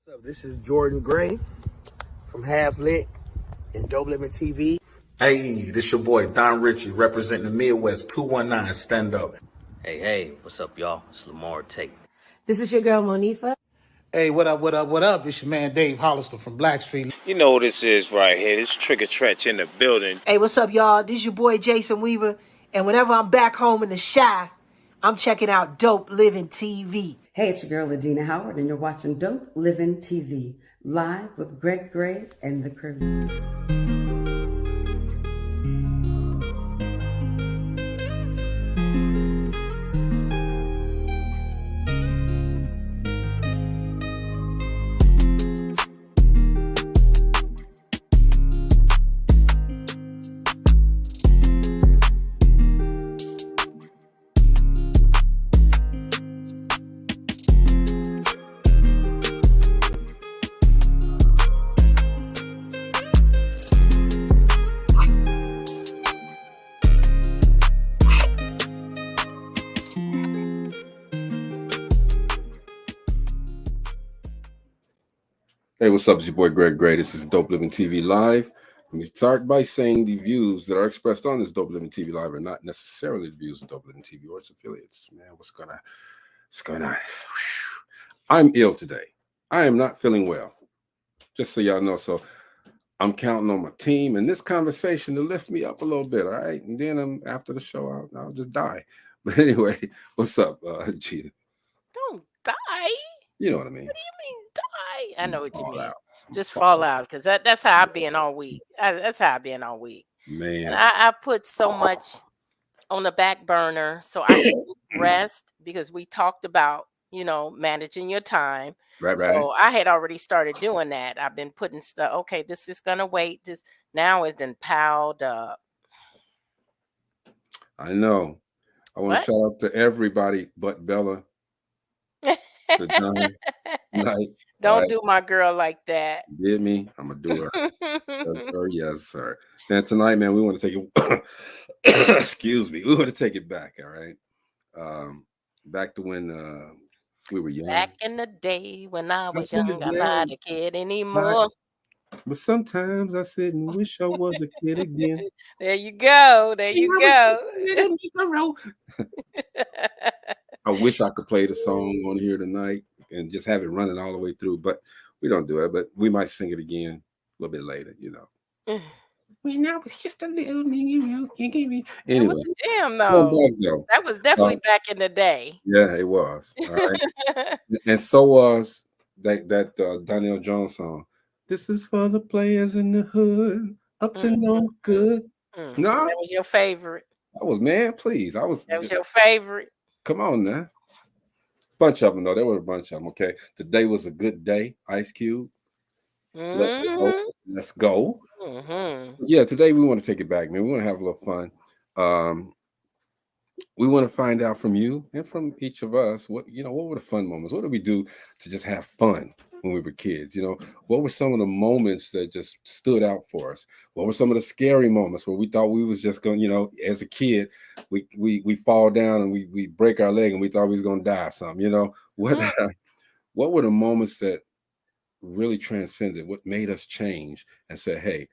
What's up? This is Jordan Gray from Half Lit and DopelivenTV. Hey, this your boy Don Ritchie representing the Midwest 219 Stand Up. Hey, what's up, y'all? It's Lamar Tate. This is your girl, Monifa. Hey, what up? It's your man Dave Hollister from Blackstreet. You know what this is right here. This Trigger Tretch in the building. Hey, what's up, y'all? This is your boy Jason Weaver. And whenever I'm back home in the Chi, I'm checking out Dope Living TV. Hey, it's your girl, Adina Howard, and you're watching Dope Living TV, live with Greg Gray and the crew. Hey, what's up? It's your boy Greg Gray. This is Dope Living TV Live. Let me start by saying the views that are expressed on this Dope Living TV Live are not necessarily the views of Dope Living TV or its affiliates. Man, what's going on? I'm ill today. I am not feeling well. Just so y'all know. So I'm counting on my team and this conversation to lift me up a little bit, all right? And then after the show, I'll just die. But anyway, what's up, Cheetah? Don't die. You know what I mean. What do you mean die? I know what you mean. Out. Just fall out, because that's how I've been all week. That's how I've been all week. Man. And I put so much on the back burner so I can rest, because we talked about, managing your time. Right. So I had already started doing that. I've been putting stuff, okay, this is going to wait. This now it's been piled up. I know. I want to shout out to everybody but Bella. Don't do my girl like that. Did me? I'm gonna do her. Yes, sir. And tonight, man, we want to take it. Excuse me. We want to take it back. All right. Back to when we were young. Back in the day when I was young, I'm not a kid anymore. But sometimes I sit and wish I was a kid again. There you go. I wish I could play the song on here tonight and just have it running all the way through, but we don't do it. But we might sing it again a little bit later, When I was just a little nigga. Anyway, damn no, that was definitely back in the day. Yeah, it was. All right. And so was that Donnell Jones song. This is for the players in the hood, up to no good. No, that was your favorite. That was, man. Please, that was your favorite. Come on now. Bunch of them, though. There were a bunch of them, okay? Today was a good day, Ice Cube. Let's go. Mm-hmm. Yeah, today we want to take it back, man. We want to have a little fun. We want to find out from you and from each of us what were the fun moments? What did we do to just have fun when we were kids? What were some of the moments that just stood out for us? What were some of the scary moments where we thought we was just going, as a kid, we fall down and we break our leg and we thought we was going to die or something, what were the moments that really transcended, what made us change and say, hey,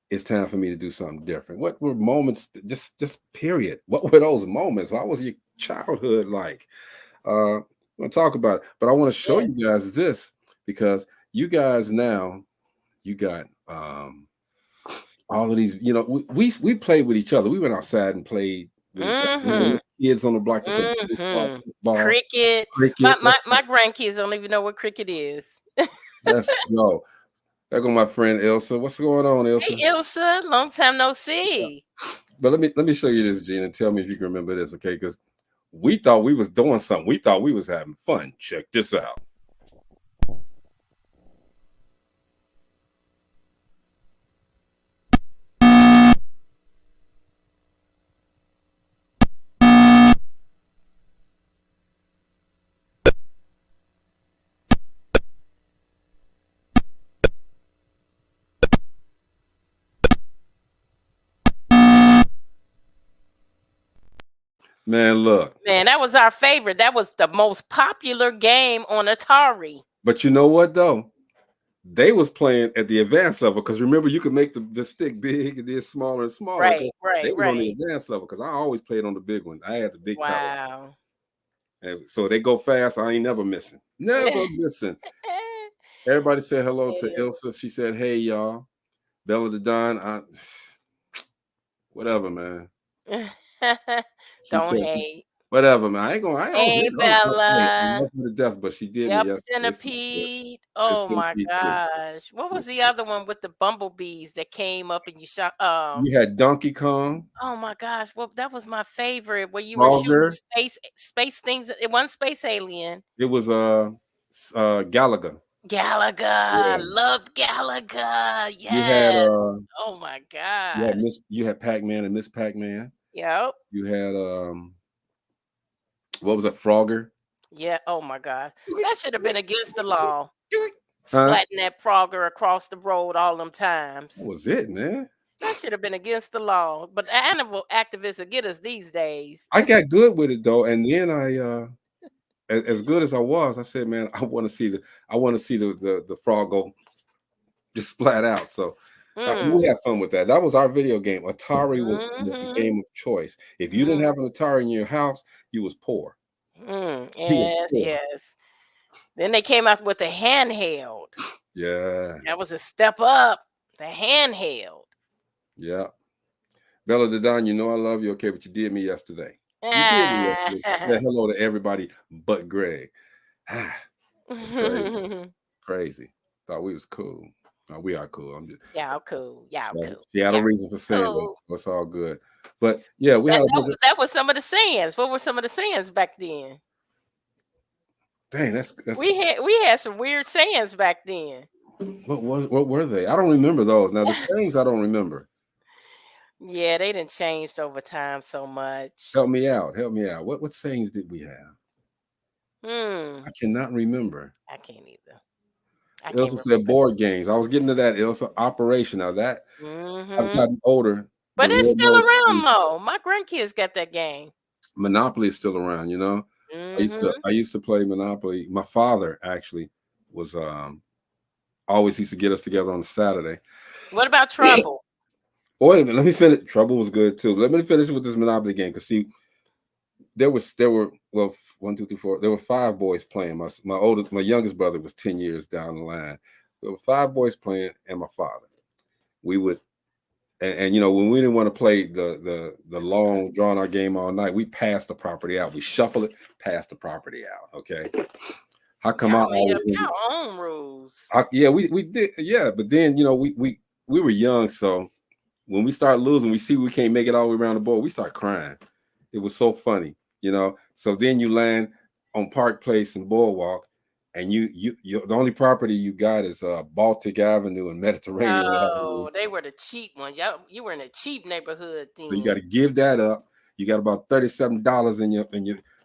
it's time for me to do something different? What were moments, just period? What were those moments? What was your childhood like? We're going to talk about it, but I want to show you guys this, because you guys now, you got all of these, we played with each other. We went outside and played with each other. Kids on the block to play baseball, cricket. My grandkids don't even know what cricket is. Let's go. There go my friend Elsa. What's going on, Elsa? Hey, Elsa, long time no see. But let me show you this, Gene, and tell me if you can remember this, okay? Because we thought we was doing something. We thought we was having fun. Check this out. Man, look. Man, that was our favorite. That was the most popular game on Atari. But you know what though? They was playing at the advanced level because remember you could make the stick big and then smaller and smaller. Right, They right, was on the right. advanced level because I always played on the big one. I had the big power. Wow. And so they go fast. I ain't never missing. Never missing. Everybody said hello to Ilsa. She said, "Hey y'all, Bella the Don." Whatever, man. She Don't said, hate. "Whatever, man. I ain't gonna. I don't Hey, hate. I Bella. love her to death, but she did me Yep, yesterday. So centipede. it's Oh my centipede too. gosh. What was the other one with the bumblebees that came up and you shot? You had Donkey Kong, Oh my gosh. Well, that was my favorite where you were shooting Frogger. space things. It wasn't space alien. It was Galaga. Galaga. Yeah. Loved Galaga. You had Yes. Oh my gosh. You had Pac-Man and Miss Pac-Man. Yep. You had what was that, Frogger? Yeah. Oh my God. That should have been against the law. Huh? Splatting that Frogger across the road all them times. That was it, man. That should have been against the law. But animal activists will get us these days. I got good with it though, and then I as good as I was, I said, man, I want to see the frog go just splat out. So we had fun with that. That was our video game. Atari was the game of choice. If you didn't have an Atari in your house, you was poor. Yes, yes. Then they came out with the handheld. Yeah. That was a step up. The handheld. Yeah. Bella the Don, you know I love you, okay, but you did me yesterday. You did me yesterday. Said hello to everybody but Greg. It's crazy. Crazy. Thought we was cool. No, we are cool. I'm just Y'all cool. Y'all cool. She had a reason for saying that. That's all good. But yeah, we had that was some of the sayings. What were some of the sayings back then? Dang, that's we had some weird sayings back then. What were they? I don't remember those. Now the sayings I don't remember. Yeah, they didn't changed over time so much. Help me out. What sayings did we have? I cannot remember. I can't either. Ilsa said board games. I was getting to that. Ilsa, Operation. Now that I've gotten older. But it's still around though. My grandkids got that game. Monopoly is still around, you know. I used to play Monopoly. My father actually was always used to get us together on a Saturday. What about Trouble? Wait a minute, let me finish. Trouble was good too. Let me finish with this Monopoly game because see, there were well 1, 2, 3, 4. There were 5 boys playing. My youngest brother was 10 years down the line. There were 5 boys playing and my father. We would, and you know, when we didn't want to play the long drawing our game all night, we passed the property out. We shuffle it, pass the property out. Okay. How come I always made up our own rules? Yeah, we did. Yeah, but then you know we were young, so when we start losing, we see we can't make it all the way around the board. We start crying. It was so funny, you know. So then you land on Park Place and Boardwalk, and you the only property you got is Baltic Avenue and Mediterranean Avenue. They were the cheap ones. You were in a cheap neighborhood then. So you got to give that up. You got about $37 in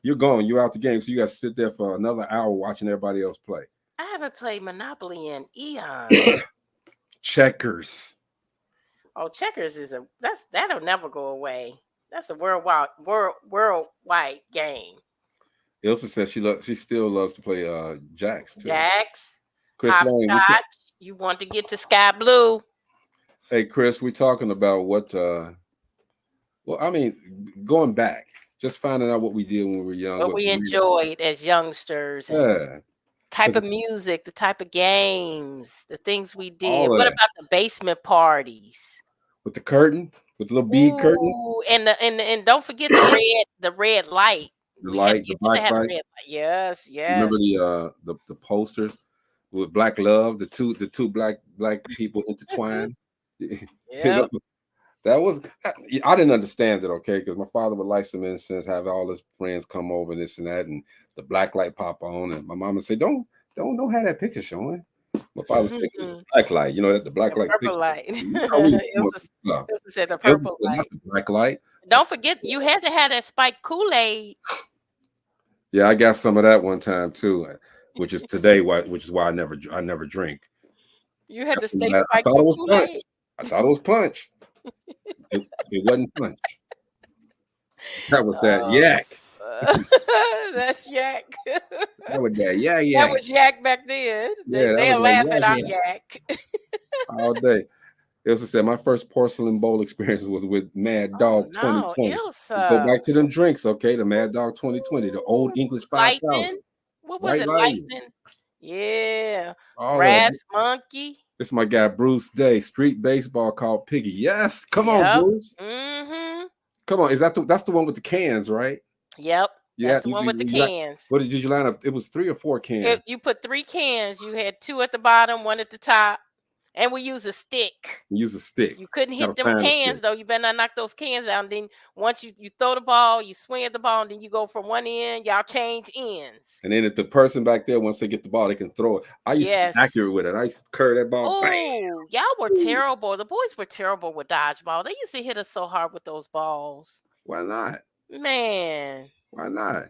you're gone. You're out the game. So you got to sit there for another hour watching everybody else play. I haven't played Monopoly in eons. Checkers. Oh, checkers that'll never go away. That's a worldwide game. Ilsa says she still loves to play jacks too. Jacks. Chris Lane, you want to get to Sky Blue? Hey Chris, we're talking about what well, I mean, going back, just finding out what we did when we were young. What we enjoyed as youngsters. Yeah. Type of music, the type of games, the things we did. What about the basement parties? With the curtain, with the little bead curtain. And don't forget the red light. The black light. Yes. Remember the posters with Black Love, the two black people intertwined. Yeah. That was, I didn't understand it, okay, because my father would light some incense, have all his friends come over, this and that, and the black light pop on, and my mama say, don't have that picture showing. My father's picture, black light, you know, that the black light, purple light. It said the purple light. Not the black light. Don't forget, you had to have that spiked Kool-Aid. Yeah, I got some of that one time too, which is today, which is why I never drink. You had to stay spiked. I thought it was punch. I thought it was punch. It wasn't punch. That was that yak. That's Yak. That was that. Yeah, That yeah. was Yak back then. Yeah, that They'll was laugh that. at our Yeah, Yak. yeah. All day. As I said, my first porcelain bowl experience was with Mad Oh Dog no, 2020. Go Ilsa. back to them drinks, okay? The Mad Dog 2020, the old English 5000. Lightning. What was White it? Lightning. Lightning. Yeah. All of Brass that. Monkey. This is my guy Bruce Day, street baseball called Piggy. Yes, come on, Yep. Bruce. Mm-hmm. Come on. Is that's the one with the cans, right? Yep. Yeah. That's the one with the cans. What did you line up? It was 3 or 4 cans. You put 3 cans. You had 2 at the bottom, 1 at the top, and we use a stick. Use a stick. You couldn't hit Gotta them find a cans stick. though. You better not knock those cans out. And then once you throw the ball, you swing at the ball, and then you go from one end. Y'all change ends. And then if the person back there, once they get the ball, they can throw it. I used to be accurate with it. I used to curve that ball. Oh, y'all were terrible. The boys were terrible with dodgeball. They used to hit us so hard with those balls. Why not? Man. Why not?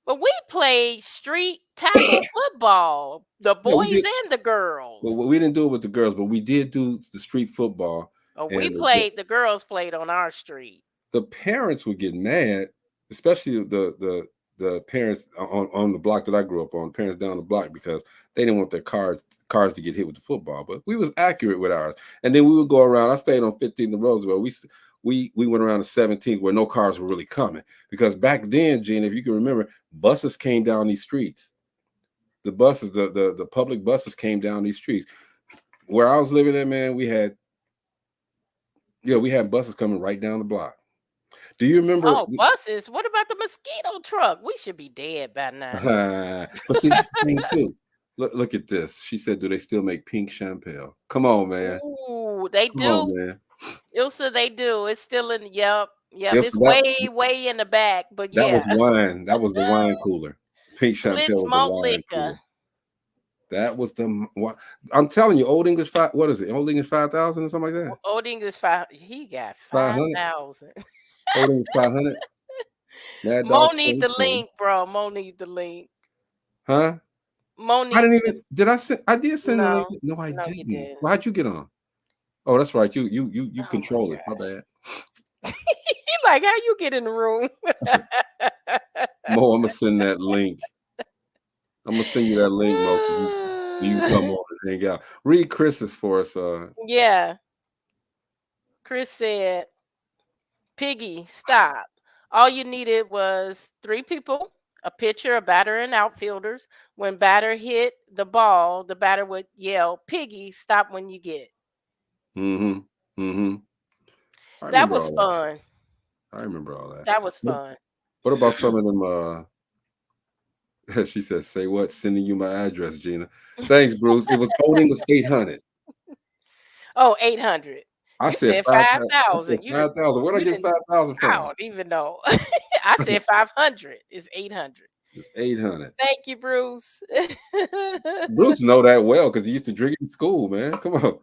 But we played street tackle football, the boys and the girls. Well, we didn't do it with the girls, but we did do the street football. Oh, the girls played on our street. The parents would get mad, especially the parents on the block that I grew up on, parents down the block, because they didn't want their cars to get hit with the football. But we was accurate with ours. And then we would go around. I stayed on 15th and Roosevelt. We went around to 17th where no cars were really coming. Because back then, Gene, if you can remember, buses came down these streets. The buses, the public buses came down these streets. Where I was living at, man, we had buses coming right down the block. Do you remember? Oh, buses. What about the mosquito truck? We should be dead by now. But see, that's the thing too. Look at this. She said, "Do they still make pink champagne?" Come on, man. Ooh, they do. Come on, man. Ilsa, they do. It's still in. Yep. Ilsa, it's way in the back. But that was wine. That was the wine cooler. Pink champagne was the wine cooler. That was the one. I'm telling you, Old English what is it? Old English 5,000 or something like that. Old English 5. He got 5,000. Old English 500. Mo need the link, bro. Mo need the link. Huh? Mo needs. I didn't even. Did I send? I did send the link. No, I didn't. You didn't. Well, how'd you get on? Oh, that's right. You control it. My bad. He like, how you get in the room? Mo, I'm gonna send that link. I'm gonna send you that link, Mo. You come on and hang out. Read Chris's for us. Yeah. Chris said, "Piggy, stop. All you needed was 3 people, a pitcher, a batter, and outfielders. When batter hit the ball, the batter would yell, 'Piggy, stop when you get.'" Mm-hmm. Mm-hmm. That was fun. I remember all that. That was fun. What about some of them? She says, "Say what? Sending you my address, Gina." Thanks, Bruce. It was Old English 800. Oh, 800. I said 5,000. 5,000. Where'd I get 5,000 from? I don't even know. I said 500. It's 800. It's 800. Thank you, Bruce. Bruce know that well because he used to drink in school, man. Come on.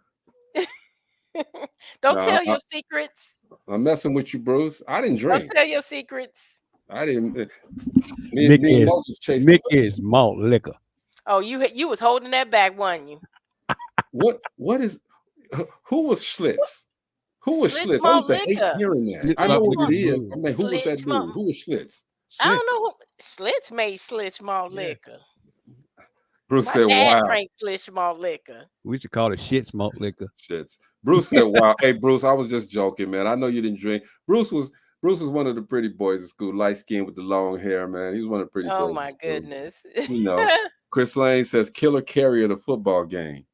Don't tell your secrets. I'm messing with you, Bruce. I didn't drink. Don't tell your secrets. I didn't. Mickey is malt liquor. Oh, you was holding that back, wasn't you? What is? Who was Schlitz? Who was Schlitz? Malt I used to hate hearing that. I know what it is. I mean, who was that dude? Who was Schlitz? I don't know. Schlitz made Schlitz malt liquor. Bruce My said, dad "Wow." drank Schlitz malt liquor. We used to call it shit malt liquor. Shits. Bruce said, "Wow." Hey, Bruce, I was just joking, man. I know you didn't drink. Bruce was one of the pretty boys at school, light skinned with the long hair, man. He was one of the pretty boys. Oh my goodness. You know, Chris Lane says, "Killer Carrier the football game."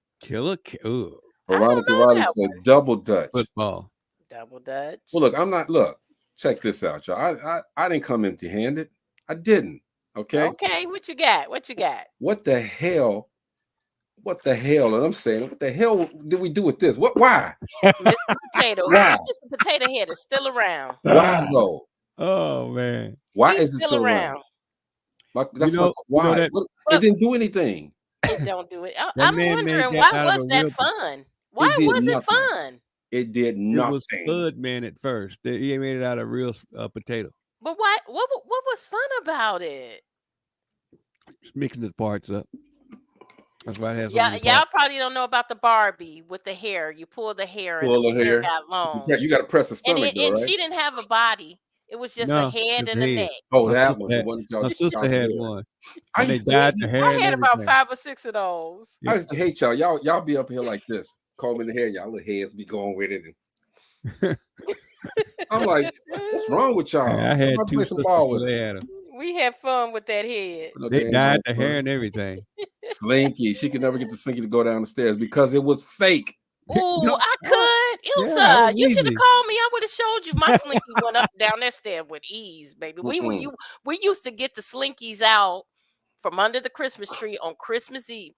Veronica Riley said, "Double Dutch football." Double Dutch. Well, look, I'm not. Look, check this out, y'all. I didn't come empty-handed. I didn't. Okay. Okay. What you got? What you got? What the hell? What the hell? And I'm saying, what the hell did we do with this? Why? Mr. Potato. Why? Mr. Potato Head is still around. Why though? Oh man. Why He's is it still around? Why? It didn't do anything. It don't do it. I'm wondering, why was that fun? Why was it fun? It did nothing. It was Spud Man at first. He made it out of real potato. But why? What was fun about it? Just mixing the parts up. That's why it has. Y'all probably don't know about the Barbie with the hair. You pull the hair and the hair got long. You got to press the stomach, and she didn't have a body. It was just a No, head it's and a head. neck. Oh, My that sister one, the had, one that y'all my get shot sister in the had head. one, I and they used to dyed hate the you. hair I and had about everything. 5 or 6 of those. I used to hate y'all. Y'all be up here like this, combing the hair. Y'all little heads be going with it. And I'm like, what's wrong with y'all? I had Somebody two play some sisters, ball so with they us. had them. We had fun with that head. No They damn dyed the fun. hair and everything. Slinky. She could never get the Slinky to go down the stairs because it was fake. Oh, No, I could. yeah, that Ilsa, was you should have easy. called me. I would have showed you. My slinky went up down that stair with ease, baby. Mm-mm. We used to get the slinkies out from under the Christmas tree on Christmas Eve.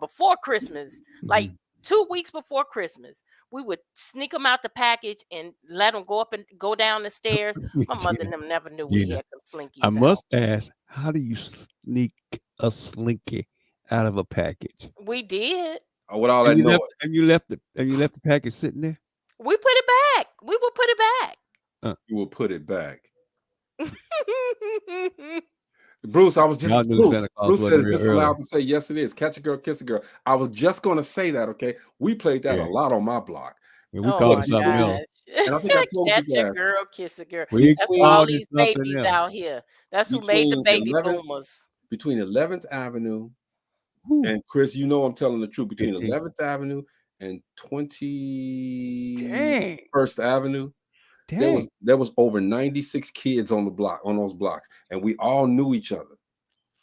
Before Christmas, like Mhm. 2 weeks before Christmas. We would sneak them out the package and let them go up and go down the stairs. My mother and Gina, them never knew we Gina, had some I slinkies out. must ask, how do you sneak a slinky out of a package? We did. With all And that you noise. left the package sitting there? We put it back. We would put it back. You will put it back. Bruce, I was just Y'all knew Bruce. Santa Claus Bruce said, wasn't "Is real this early. allowed to say yes? It is. Catch a girl, kiss a girl." I was just going to say that. Okay, we played that Yeah. a lot on my block. Yeah, we Oh called my it something else. gosh. And I think I told you Catch a guys girl, kiss a girl. We That's for all called it these something babies else. out here. That's who made the between baby 11th boomers. between 11th Avenue Whew. and Chris, you know I'm telling the truth. Between 15. 11th Avenue and 21st Dang. Avenue, Dang. there was over 96 kids on those blocks, and we all knew each other.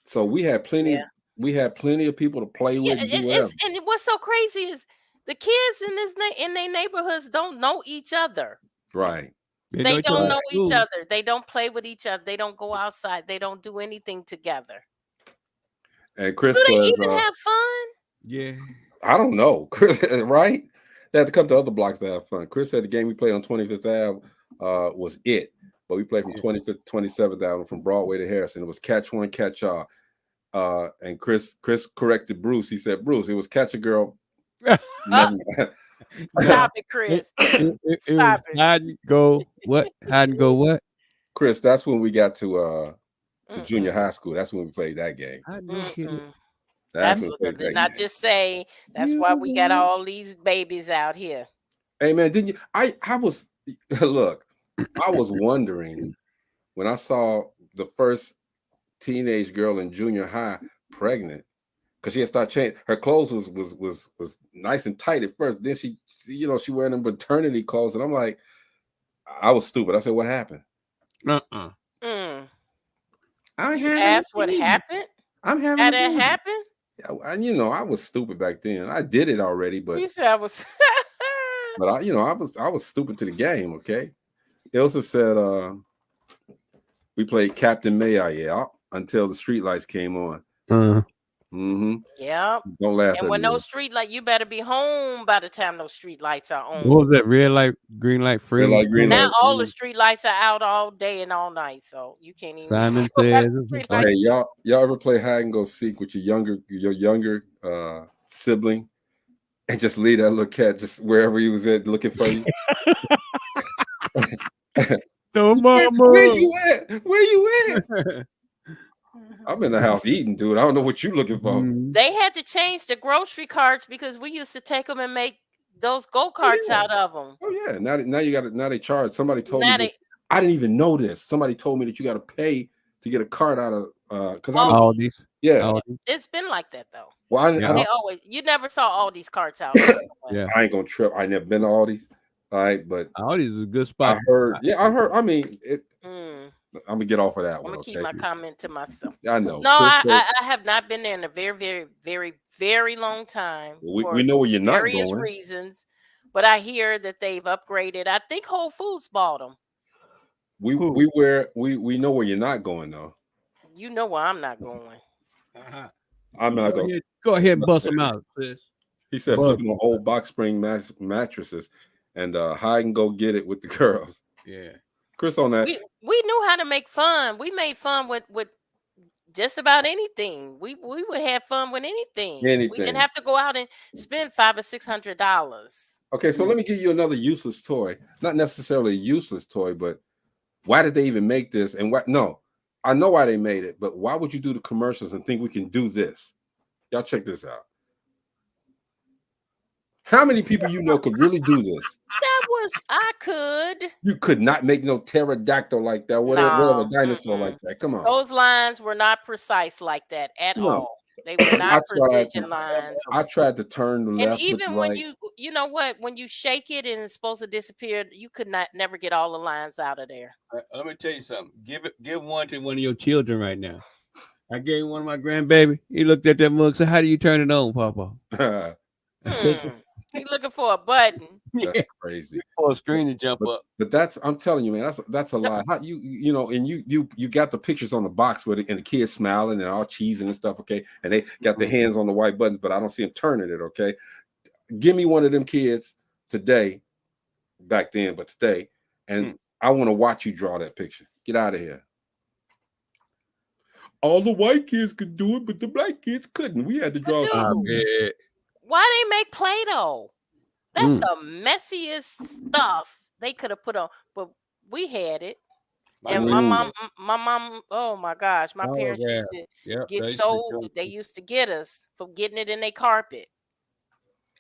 So we had plenty. Yeah. We had plenty of people to play with and do whatever. And what's so crazy is the kids in their neighborhoods don't know each other. Right. They know They each other don't at know each school. other. They don't play with each other. They don't go outside. They don't do anything together. And Chris Do they says, even have fun? Yeah. I don't know. Chris, right? They had to come to other blocks to have fun. Chris said the game we played on 25th Ave was it. But we played from 25th to 27th Avenue from Broadway to Harrison. It was catch one, catch all. And Chris corrected Bruce. He said, Bruce, it was catch a girl. Stop it, Chris. It was Stop it. hide and go what? Hide and go what? Chris, that's when we got to junior high school. That's when we played that game. I know, kid. That's That's when what we played did that not game. just say. That's why we got all these babies out here. Hey man, didn't you? I was look. I was wondering when I saw the first teenage girl in junior high pregnant, because she had started changing. Her clothes was nice and tight at first. Then she wearing them maternity clothes, and I'm like, I was stupid. I said, "What happened?" Mm. I You asked what happened? I'm having How a that baby. happened? I was stupid back then. I did it already, but You said I was. but I was stupid to the game. Okay, Ilsa said we played Captain May until the streetlights came on. Yeah. Don't laugh And at when me. those street lights, you better be home by the time those street lights are on. What was that? Red light, green light, freeze. light, green Now light. all the street lights are out all day and all night, so you can't even. Simon says, Hey, y'all ever play hide and go seek with your younger sibling, and just leave that little cat just wherever he was at looking for you? No, mama. Where you at? Where you at? I'm in the house eating, dude. I don't know what you looking for. They had to change the grocery carts because we used to take them and make those go-karts out of them. Oh yeah. Now you got it. Now they charge. Somebody told Now me this. I didn't even know this. Somebody told me that you got to pay to get a cart out of because Aldi's. Yeah. Aldi's. It's been like that though. Well, They always you never saw all these carts out. Yeah. I ain't gonna trip. I never been to Aldi's. All right, but Aldi's is a good spot. I heard. I mean, I'm gonna get off of that I'm one. gonna keep my comment to myself. I know. No, I have not been there in a very, very, very, very long time. We know where you're not various going. reasons, but I hear that they've upgraded. I think Whole Foods bought them. We know where you're not going though. You know where I'm not going. I'm not going. Go ahead and bust them out, sis. He said flipping on old box spring mattresses and hide and go get it with the girls. Yeah. Chris on that. We knew how to make fun. We made fun with just about anything. We would have fun with anything. We didn't have to go out and spend $500 or $600. Okay, so let me give you another useless toy. Not necessarily a useless toy, but why did they even make this? And what? No, I know why they made it, but why would you do the commercials and think we can do this? Y'all check this out. How many people you know could really do this? That I could. You could not make no pterodactyl like that. Whatever No, dinosaur like that. Come on. those lines were not precise like that at No. all. They were not precision lines. I tried to turn the And left. even with when right. you know what, when you shake it and it's supposed to disappear, you could never get all the lines out of there. Let me tell you something. Give one to one of your children right now. I gave one of my grandbaby. He looked at that mug. Said, "How do you turn it on, Papa?" I said, He's looking for a button. That's crazy. For a screen to jump up. But I'm telling you, man, that's a lie. How you know, and you got the pictures on the box with it, and the kids smiling and all cheesing and stuff, okay? And they got their hands on the white buttons, but I don't see them turning it, okay? Give me one of them kids today, back then, but today, and I want to watch you draw that picture. Get out of here. All the white kids could do it, but the black kids couldn't. We had to draw. Why they make Play-Doh? That's the messiest stuff they could have put on, but we had it. And my mom, oh my gosh, my parents used to get so they used to get us for getting it in their carpet.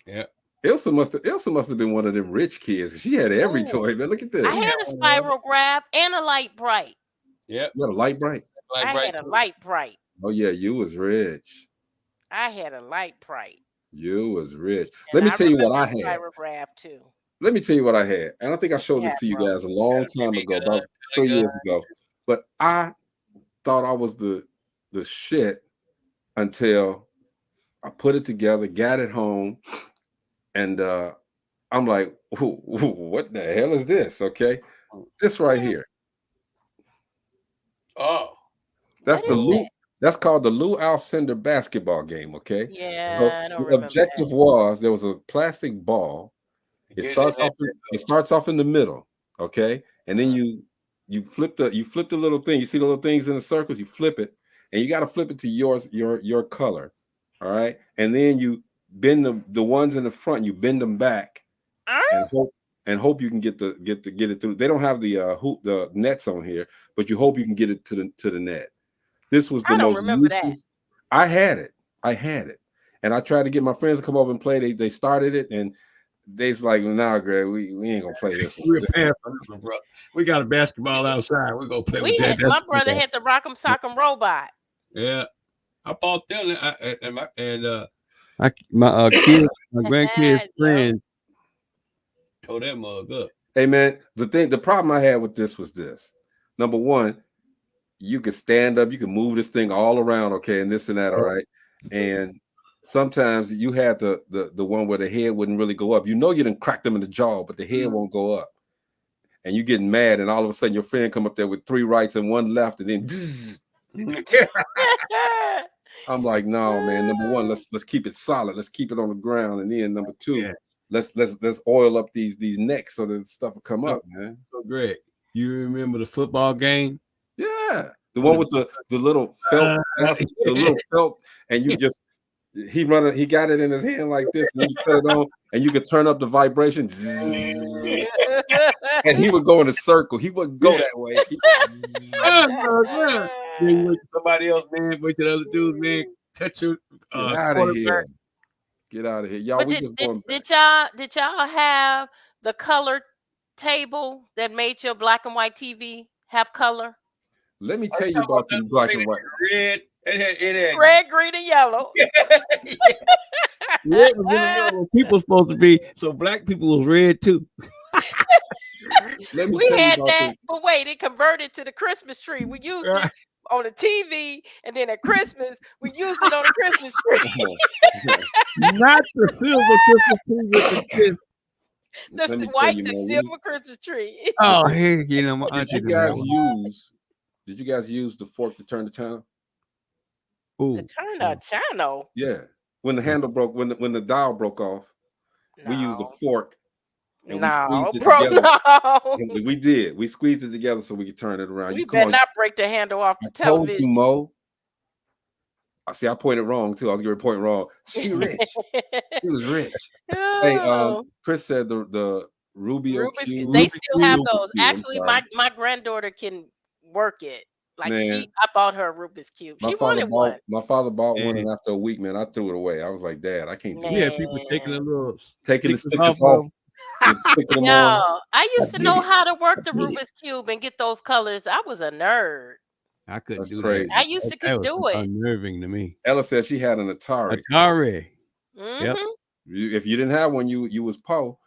Yeah. Elsa must have been one of them rich kids. She had every toy, man. Look at this. I had a spiral graph and a light bright. Yeah. You had a light bright? I had a light bright. Oh yeah, you was rich. I had a light bright. You was rich. And Let me tell you what I had. Spiral graph too. Let me tell you what I had. And I think I showed this to you guys a long time ago, about 3 years ago. But I thought I was the shit until I put it together, got it home, and I'm like, what the hell is this? Okay. This right here. Oh. That's that's called the Lou Alcindor basketball game, okay? Yeah, So I don't the remember objective was there was a plastic ball. It starts off in the middle, okay? And then you flip the little thing. You see the little things in the circles, you flip it, and you got to flip it to your color. All right. And then you bend the ones in the front, you bend them back and hope you can get it through. They don't have the nets on here, but you hope you can get it to the net. This was the most useless. I had it. And I tried to get my friends to come over and play. They started it and they's like, nah, Greg, we ain't gonna play this. We got a basketball outside. We're gonna play with that. My brother had the Rock'em Sock'em Robot. Yeah. I bought them my grandkids' friends tore that mug up. Hey man, the problem I had with this was this. Number one, you could stand up, you can move this thing all around, okay, and this and that, all right. And sometimes you had the one where the head wouldn't really go up. You know you didn't crack them in the jaw, but the head won't go up. And you getting mad, and all of a sudden your friend come up there with 3 rights and 1 left, and then I'm like, no, man. Number one, let's keep it solid. Let's keep it on the ground. And then number 2, let's oil up these necks so that stuff will come up, man. So Greg, you remember the football game? Yeah, the one with the little felt, the little felt, and you just he got it in his hand like this, and you cut it on, and you could turn up the vibration, and he would go in a circle. He wouldn't go that way. Somebody else, man, wait till the other dude, man, touch your Get out of here. Get out of here, y'all. Did y'all have the color table that made your black and white TV have color? Let me tell you about the black and white. Red. It had red, green, and yellow. Red was in the middle where people supposed to be, so black people was red too. We had that, but wait, it converted to the Christmas tree. We used it on the TV, and then at Christmas, we used it on the Christmas tree. Not the silver Christmas tree with the kids. The white, silver Christmas tree. Oh, hey, you know, my auntie. Did you guys use the fork to turn the channel? Ooh. To turn the channel? Yeah. When the handle broke, when the dial broke off, we used a fork and we squeezed it together. No. We did. We squeezed it together so we could turn it around. You better not break the handle off the television. Told you, Mo. See, I pointed wrong too. I was going to point wrong. She rich. She was rich. Hey, Chris said the Rubio cube. They still have those. Actually, my granddaughter can work it. Like I bought her a Rubik's Cube. She wanted one. My father bought one, and after a week, man, I threw it away. I was like, Dad, I can't do it. Yeah, people taking the stickers off. With 6 in the Yo, morning. I used to did know it. how to work the I did it. Rubik's Cube and get those colors. I was a nerd. I couldn't That's do that. I crazy. used to That could was do it. unnerving to me. Ella said she had an Atari. Atari. Yep. If you didn't have one, you was Poe.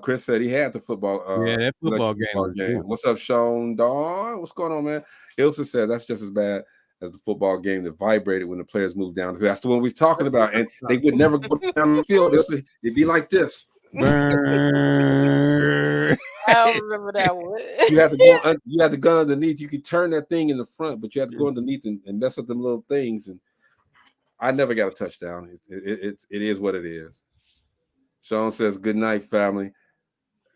Chris said he had the football. Yeah, that football electric game was good. What's up, Sean Dawn? What's going on, man? Ilsa said that's just as bad as the football game that vibrated when the players moved down the field. That's the one we was talking about, and they would never go down the field. It'd be like this. Burn. I don't remember that one. You had to go. You had the gun underneath. You could turn that thing in the front, but you had to go underneath and mess up them little things. And I never got a touchdown. It is what it is. Sean says, "Good night, family."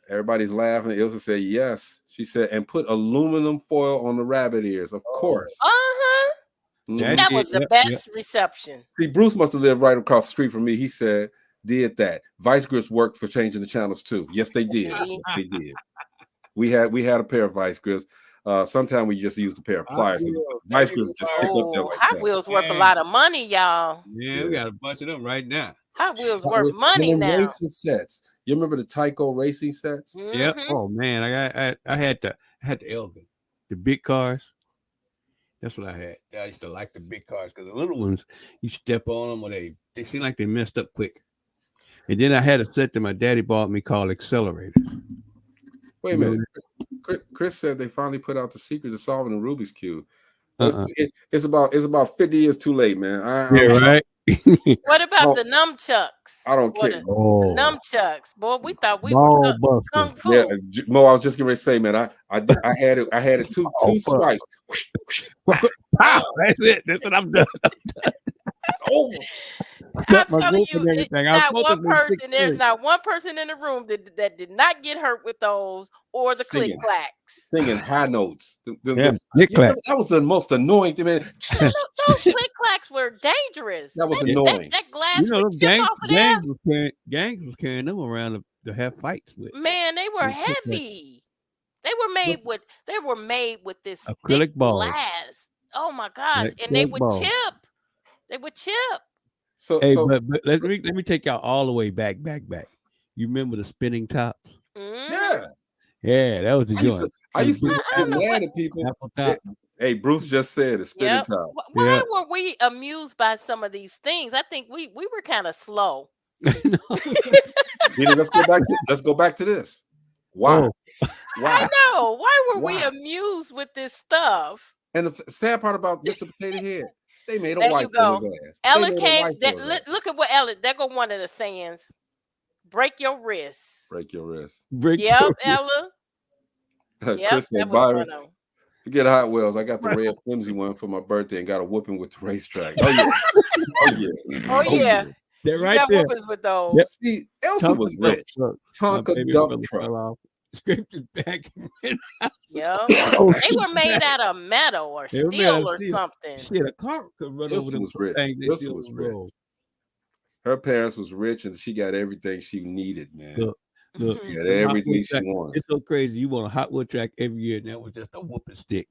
Everybody's laughing. Ilsa said, "Yes." She said, "And put aluminum foil on the rabbit ears, of course." That was the best reception. See, Bruce must have lived right across the street from me. He said, "Did that? Vice grips worked for changing the channels too." Yes, they did. They did. We had a pair of vice grips. Sometimes we just used a pair of pliers. Vice grips just stick up there like Hot that. Wheels worth a lot of money, y'all. Yeah, we got a bunch of them right now. Hot Wheels worth money and now. Racing sets. You remember the Tyco racing sets? Yep. Oh man, I had the Elgin, the big cars. That's what I had. I used to like the big cars because the little ones, you step on them or they seem like they messed up quick. And then I had a set that my daddy bought me called accelerators. Wait a minute. Chris said they finally put out the secret to solving the Rubik's Cube. It's about 50 years too late, man. Right. What about the nunchucks? I don't care. The nunchucks, boy. We thought we Ball were kung fu. Yeah, Mo, I was just getting ready to say, man, I had it two swipes. Pow, that's it. That's what I'm done. Over. I'm telling you, there's not one person in the room that did not get hurt with those or the click clacks. Singing high notes. Click that was the most annoying thing, man. Those click clacks were dangerous. That was annoying. That glass would chip off of them. Gangs was carrying them around to have fights with. Man, they were heavy. They were made with this acrylic glass. Oh my gosh! And they would chip. They would chip. But let me take y'all all the way back. You remember the spinning tops? Yeah, that was the joint. I used to get mad at people. Hey, Bruce just said a spinning top. Why were we amused by some of these things? I think we were kind of slow. Let's go back to this. Why? I know. Why were we amused with this stuff? And the sad part about Mr. Potato Head, they made a there wife on his ass. Ella came. Look at what Ella. There go one of the sayings. Break your wrist. Break your wrist. Ella. Chris said, Byron, forget Hot Wheels. I got the red flimsy one for my birthday and got a whooping with the racetrack. Oh yeah. They're right there. Whoopings with those. Yep. See, Elsa was rich. Tonka dump truck. Scraped his back. Yeah, they were made out of metal or steel or something. Shit, a car could run over them. Elsa was rich. Her parents was rich, and she got everything she needed, man. Look, she got everything she wanted. It's so crazy. You want a Hot Wheel track every year, and that was just a whooping stick.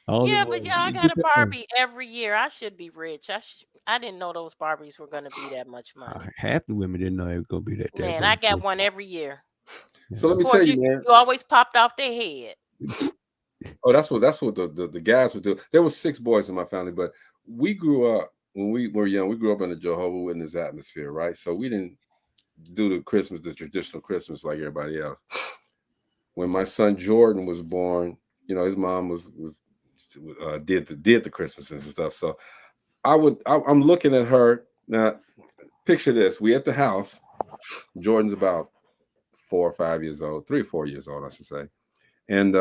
But y'all got a Barbie every year. I should be rich. I didn't know those Barbies were going to be that much money. Half the women didn't know they were going to be that. Man, I got one every year. So let me tell you, man. You always popped off their head. Oh, that's what the guys would do. There was 6 boys in my family, but we grew up when we were young. We grew up in the Jehovah's Witness atmosphere, right? So we didn't do the traditional Christmas like everybody else. When my son Jordan was born, his mom did the Christmases and stuff. So I'm looking at her now. Picture this: we at the house. Jordan's about 4 or 5 years old, 3 or 4 years old, I should say. And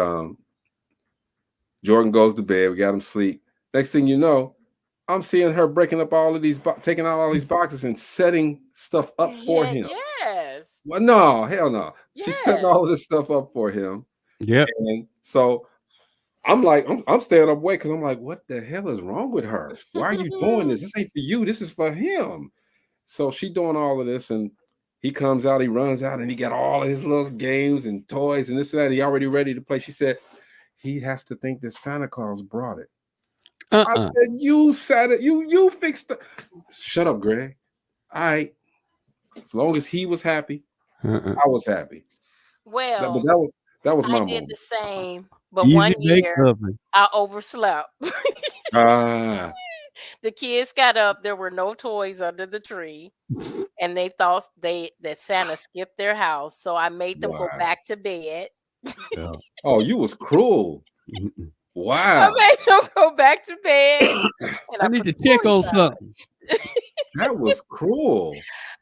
Jordan goes to bed. We got him sleep. Next thing you know, I'm seeing her breaking up all of these, taking out all these boxes and setting stuff up for him. Yes. Well, no, hell no. Yes. She's setting all of this stuff up for him. Yeah. And so I'm like, I'm staying up awake because I'm like, what the hell is wrong with her? Why are you doing this? This ain't for you. This is for him. So she doing all of this, and he comes out, he runs out, and he got all of his little games and toys and this and that. He already ready to play. She said, he has to think that Santa Claus brought it. I said, you said it. You fixed it. Shut up, Greg. All right. As long as he was happy, I was happy. But Well, that was I my did the moment. same, but Easy one bake year oven. I overslept. Ah, The kids got up, there were no toys under the tree, and they thought that Santa skipped their house, so I made them go wow. back to bed. Yeah. Oh, you was cruel. Mm-mm. I Wow. made them go back to bed, and I I need put to the check toys on out. something. That was cruel.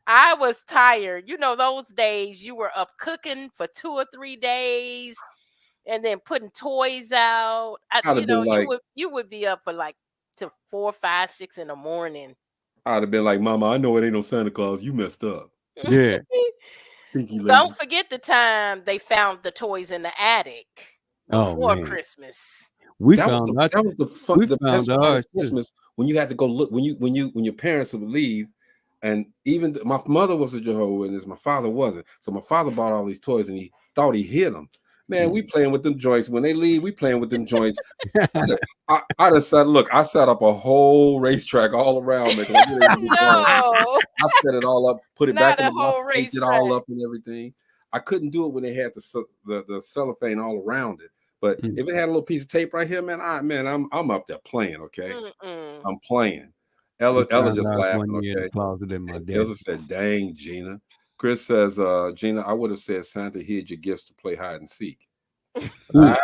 I was tired. You know, those days you were up cooking for 2 or 3 days and then putting toys out. I'd have been like, You would be up for like to 4, 5, 6 in the morning. Mama, I know it ain't no Santa Claus. You messed up. Yeah. Pinky lady. Don't forget the time they found the toys in the attic Oh before man. Christmas. We That was found our the best found part of ours too. Christmas when you had to go look when your parents would leave, and even my mother was a Jehovah's Witness, my father wasn't. So my father bought all these toys and he thought he hid them. Man, we playing with them joints. When they leave, we playing with them joints. I just said, look, I set up a whole racetrack all around me. No, I set it all up, put it back not in a the box, whole taped it all racetrack. up and everything. I couldn't do it when they had the cellophane all around it. But if it had a little piece of tape right here, man, I'm up there playing, okay? Mm-mm. I'm playing. We Ella found just ours one laughing, year in the okay? closet in my Elsa desk. said, dang, Gina. Chris says, Gina, I would have said Santa hid your gifts to play hide and seek. Ah,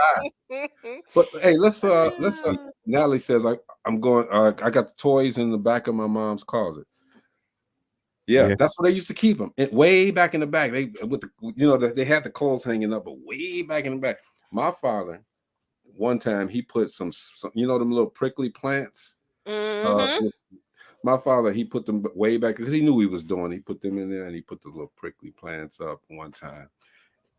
but hey, let's Natalie says I'm going I got the toys in the back of my mom's closet. Yeah, that's where they used to keep them. Way back in the back. They with the they had the clothes hanging up, but way back in the back. My father, one time he put some them little prickly plants. Mm-hmm. My father, he put them way back because he knew he was doing. He put them in there and he put the little prickly plants up one time.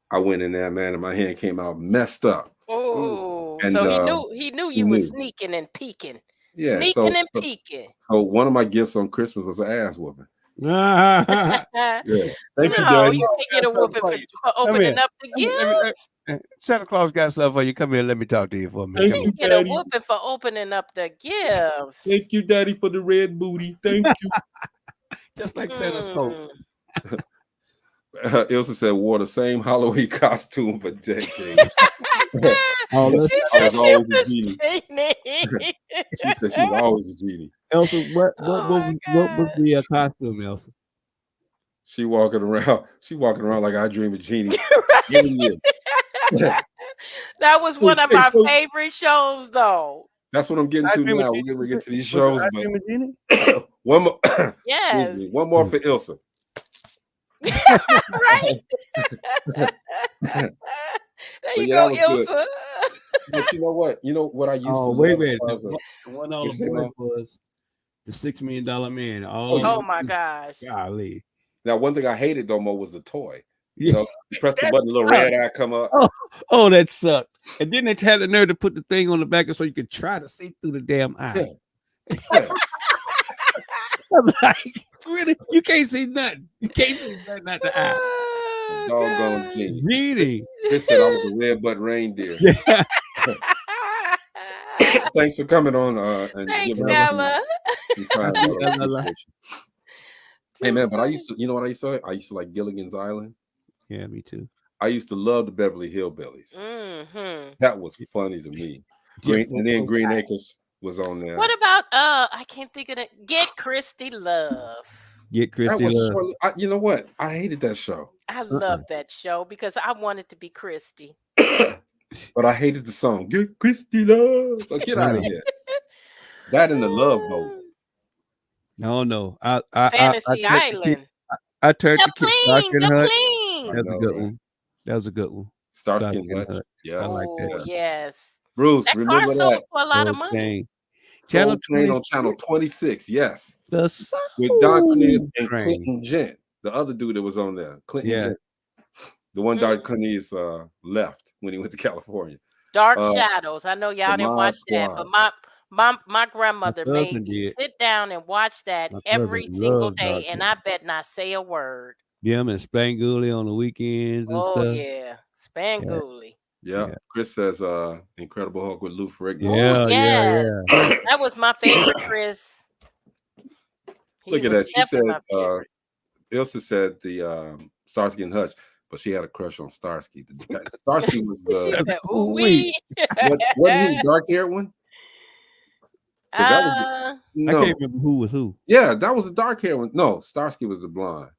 I went in there, man, and my hand came out messed up. Oh, And so he knew he you was knew. sneaking and peeking. Yeah, Sneaking and peeking. so one of my gifts on Christmas was an ass whooping. Yeah. Thank you, No, Daddy. you can get a whooping for Come here. opening up the gifts. Santa Claus got something for you. Come here. Let me talk to you for a minute. You Come can on. get a whooping for opening up the gifts. Thank you, Daddy, for the red booty. Thank you. Just like Santa's coat. Ilsa said wore the same Halloween costume for decades. She said she was a genie. She said she was always a genie. Elsa, what Oh was the costume, Elsa? She walking around like I Dream of Genie. That was one of my favorite shows, though. That's what I'm getting to now. We're gonna get to these shows, but one more. Yes. Excuse me. One more for Ilsa. Right. There you go, Ilsa. But you know what? You know what I used to love. Wait. The one on the board was the $6 Million Man. Oh my gosh. Golly. Now, one thing I hated though, Mo, was the toy. You know, you press the button, the little red eye come up. Oh, that sucked. And then they had the nerve to put the thing on the back so you could try to see through the damn eye. Yeah. I'm like, really? You can't see nothing. You can't see nothing at the eye. Doggone genie. Genie. They said I was the red butt reindeer. Thanks for coming on and Thanks, giving Ella. us some time. Hey man, but I used to, you know what I used to? I used to like Gilligan's Island. Yeah, me too. I used to love the Beverly Hillbillies. Mm-hmm. That was funny to me. And then Green Acres was on there. What about I can't think of it. Get Christy Love. Get Christy Love. You know what? I hated that show. I love that show because I wanted to be Christy. But I hated the song. Get Christy Love. Oh, get out of here. That in the Love Boat. No. Fantasy Island. I turned to Clean. That was a good one. That was a good one. Starsky and Hutch. Yes. I like that. Yes. Bruce, that remember car that? sold for a lot of money. Channel Train on Channel 26. Yes. With Don Cornelius and Clinton Gent. The other dude that was on there. Clinton Gent. The one Don Cornelius left when he went to California. Dark Shadows. I know y'all didn't watch that, but my grandmother made me sit down and watch that every single day, and I bet not say a word. Them and Spangoolie on the weekends and stuff. Oh yeah, Spangoolie. Yeah. Chris says Incredible Hulk with Lou Ferrigno. Yeah. That was my favorite, Chris. Look at that. She said Ilsa said the Starsky and Hutch, but she had a crush on Starsky. Starsky was She said, "Ooh Wait, wee." wasn't he the dark haired one? Because that was uh, I can't no, remember who was who. yeah, that was the dark haired one. No, Starsky was the blonde.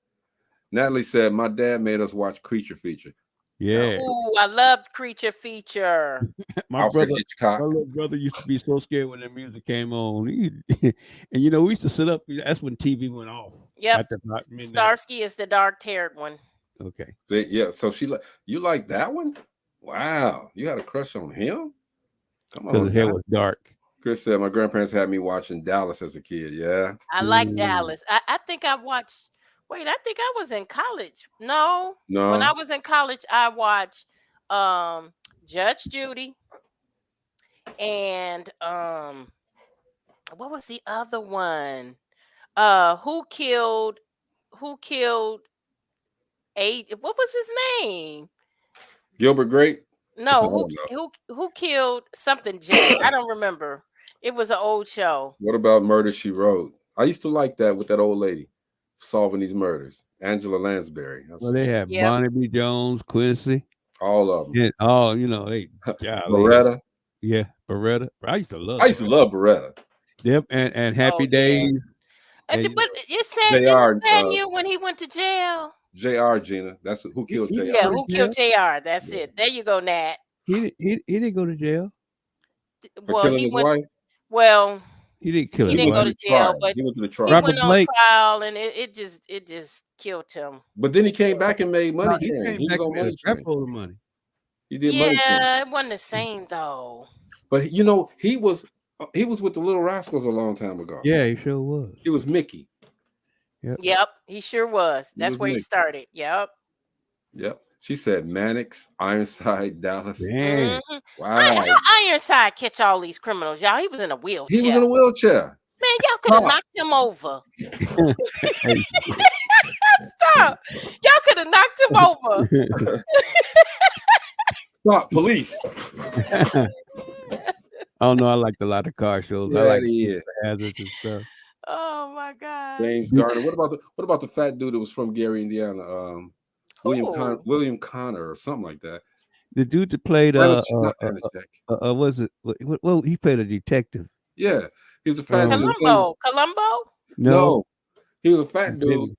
Natalie said, "My dad made us watch Creature Feature." Yeah, ooh, I loved Creature Feature. my Alfred brother, Hitchcock. my little brother used to be so scared when that music came on. And you know, we used to sit up. That's when TV went off. Yep. At about midnight. Starsky is the dark-haired one. Okay. Yeah, so you like that one? Wow, you had a crush on him? Come Because on, his hair now. was dark. Chris said my grandparents had me watching Dallas as a kid. Yeah, I like Dallas. I think I watched. Wait, I think I was in college. No, when I no, was in college, I watched Judge Judy and what was the other one? Who killed? Who killed? What was his name? Gilbert Grape. No, I don't know. who killed something J? I don't remember. It was an old show. What about Murder She Wrote? I used to like that with that old lady solving these murders, Angela Lansbury. Well, they had Yep. Bonnie B. Jones, Quincy, all of them. and all you know, they Beretta. Yeah, Beretta. I used to love. I used to love Beretta. Yep, and Happy Oh, yeah. Days. And, But it said, JR, didn't it say you when he went to jail? JR, Gina. That's who killed JR. Yeah, who killed JR? That's it. There you go, Nat. he didn't go to jail. For Well, killing he his went. wife? Well, He didn't kill he his didn't go wife. to jail, but he went to the he trial. Robert went on Blake. trial, and it just killed him. But then he came back and made Money No, he Train. came He was back on and made Money a crap Train. load of money. He did Money Train. Yeah, it wasn't the same though. But you know, he was with the Little Rascals a long time ago. Yeah, he sure was. He was Mickey. Yep, he sure was. That's was where he Mickey. started. Yep. Yep. She said Mannix, Ironside, Dallas. Damn. Mhm. Wow. How Ironside catch all these criminals, y'all? He was in a wheelchair. He was in a wheelchair. Man, y'all could have knocked him over. Stop. Y'all could have knocked him over. Stop, police. I don't know. I liked a lot of car shows. I Yeah, like he is. hazards and stuff. Oh my God. James Garner. What about the fat dude that was from Gary, Indiana? William Connor or something like that. The dude that played not Vanacek. was it? Well, he played a detective. Yeah, he was a fat dude. Columbo? No, he was a fat dude,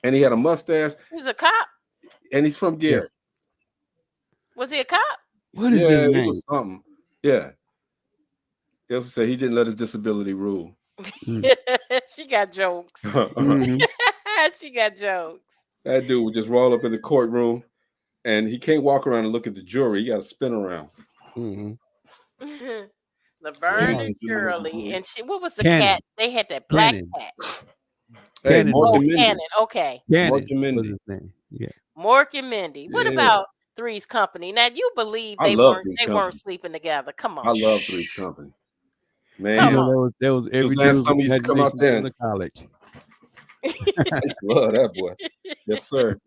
and he had a mustache, He was a cop. and he's from Gary. Was he a cop? What is his He name? was something. Yeah. He also said he didn't let his disability rule. She got jokes. Mhm. She got jokes. That dude would just roll up in the courtroom, and he can't walk around and look at the jury. He got to spin around. Mhm. Laverne Yeah. and Shirley, and what was the Cannon. cat? They had that black Cannon. cat. Hey, Cannon. Mork Oh, and Mindy. Cannon. Okay. Cannon Mork and Mindy. was his name. Yeah. Mork and Mindy. What Yeah. about Three's Company? Now you believe I they love weren't Three's they Company. weren't sleeping together. Come on. I love Three's Company. Man, Come You on. know, there was every Suzanne dude's Summers used to come out imagination then. in college. I used to love that boy. Yes, sir.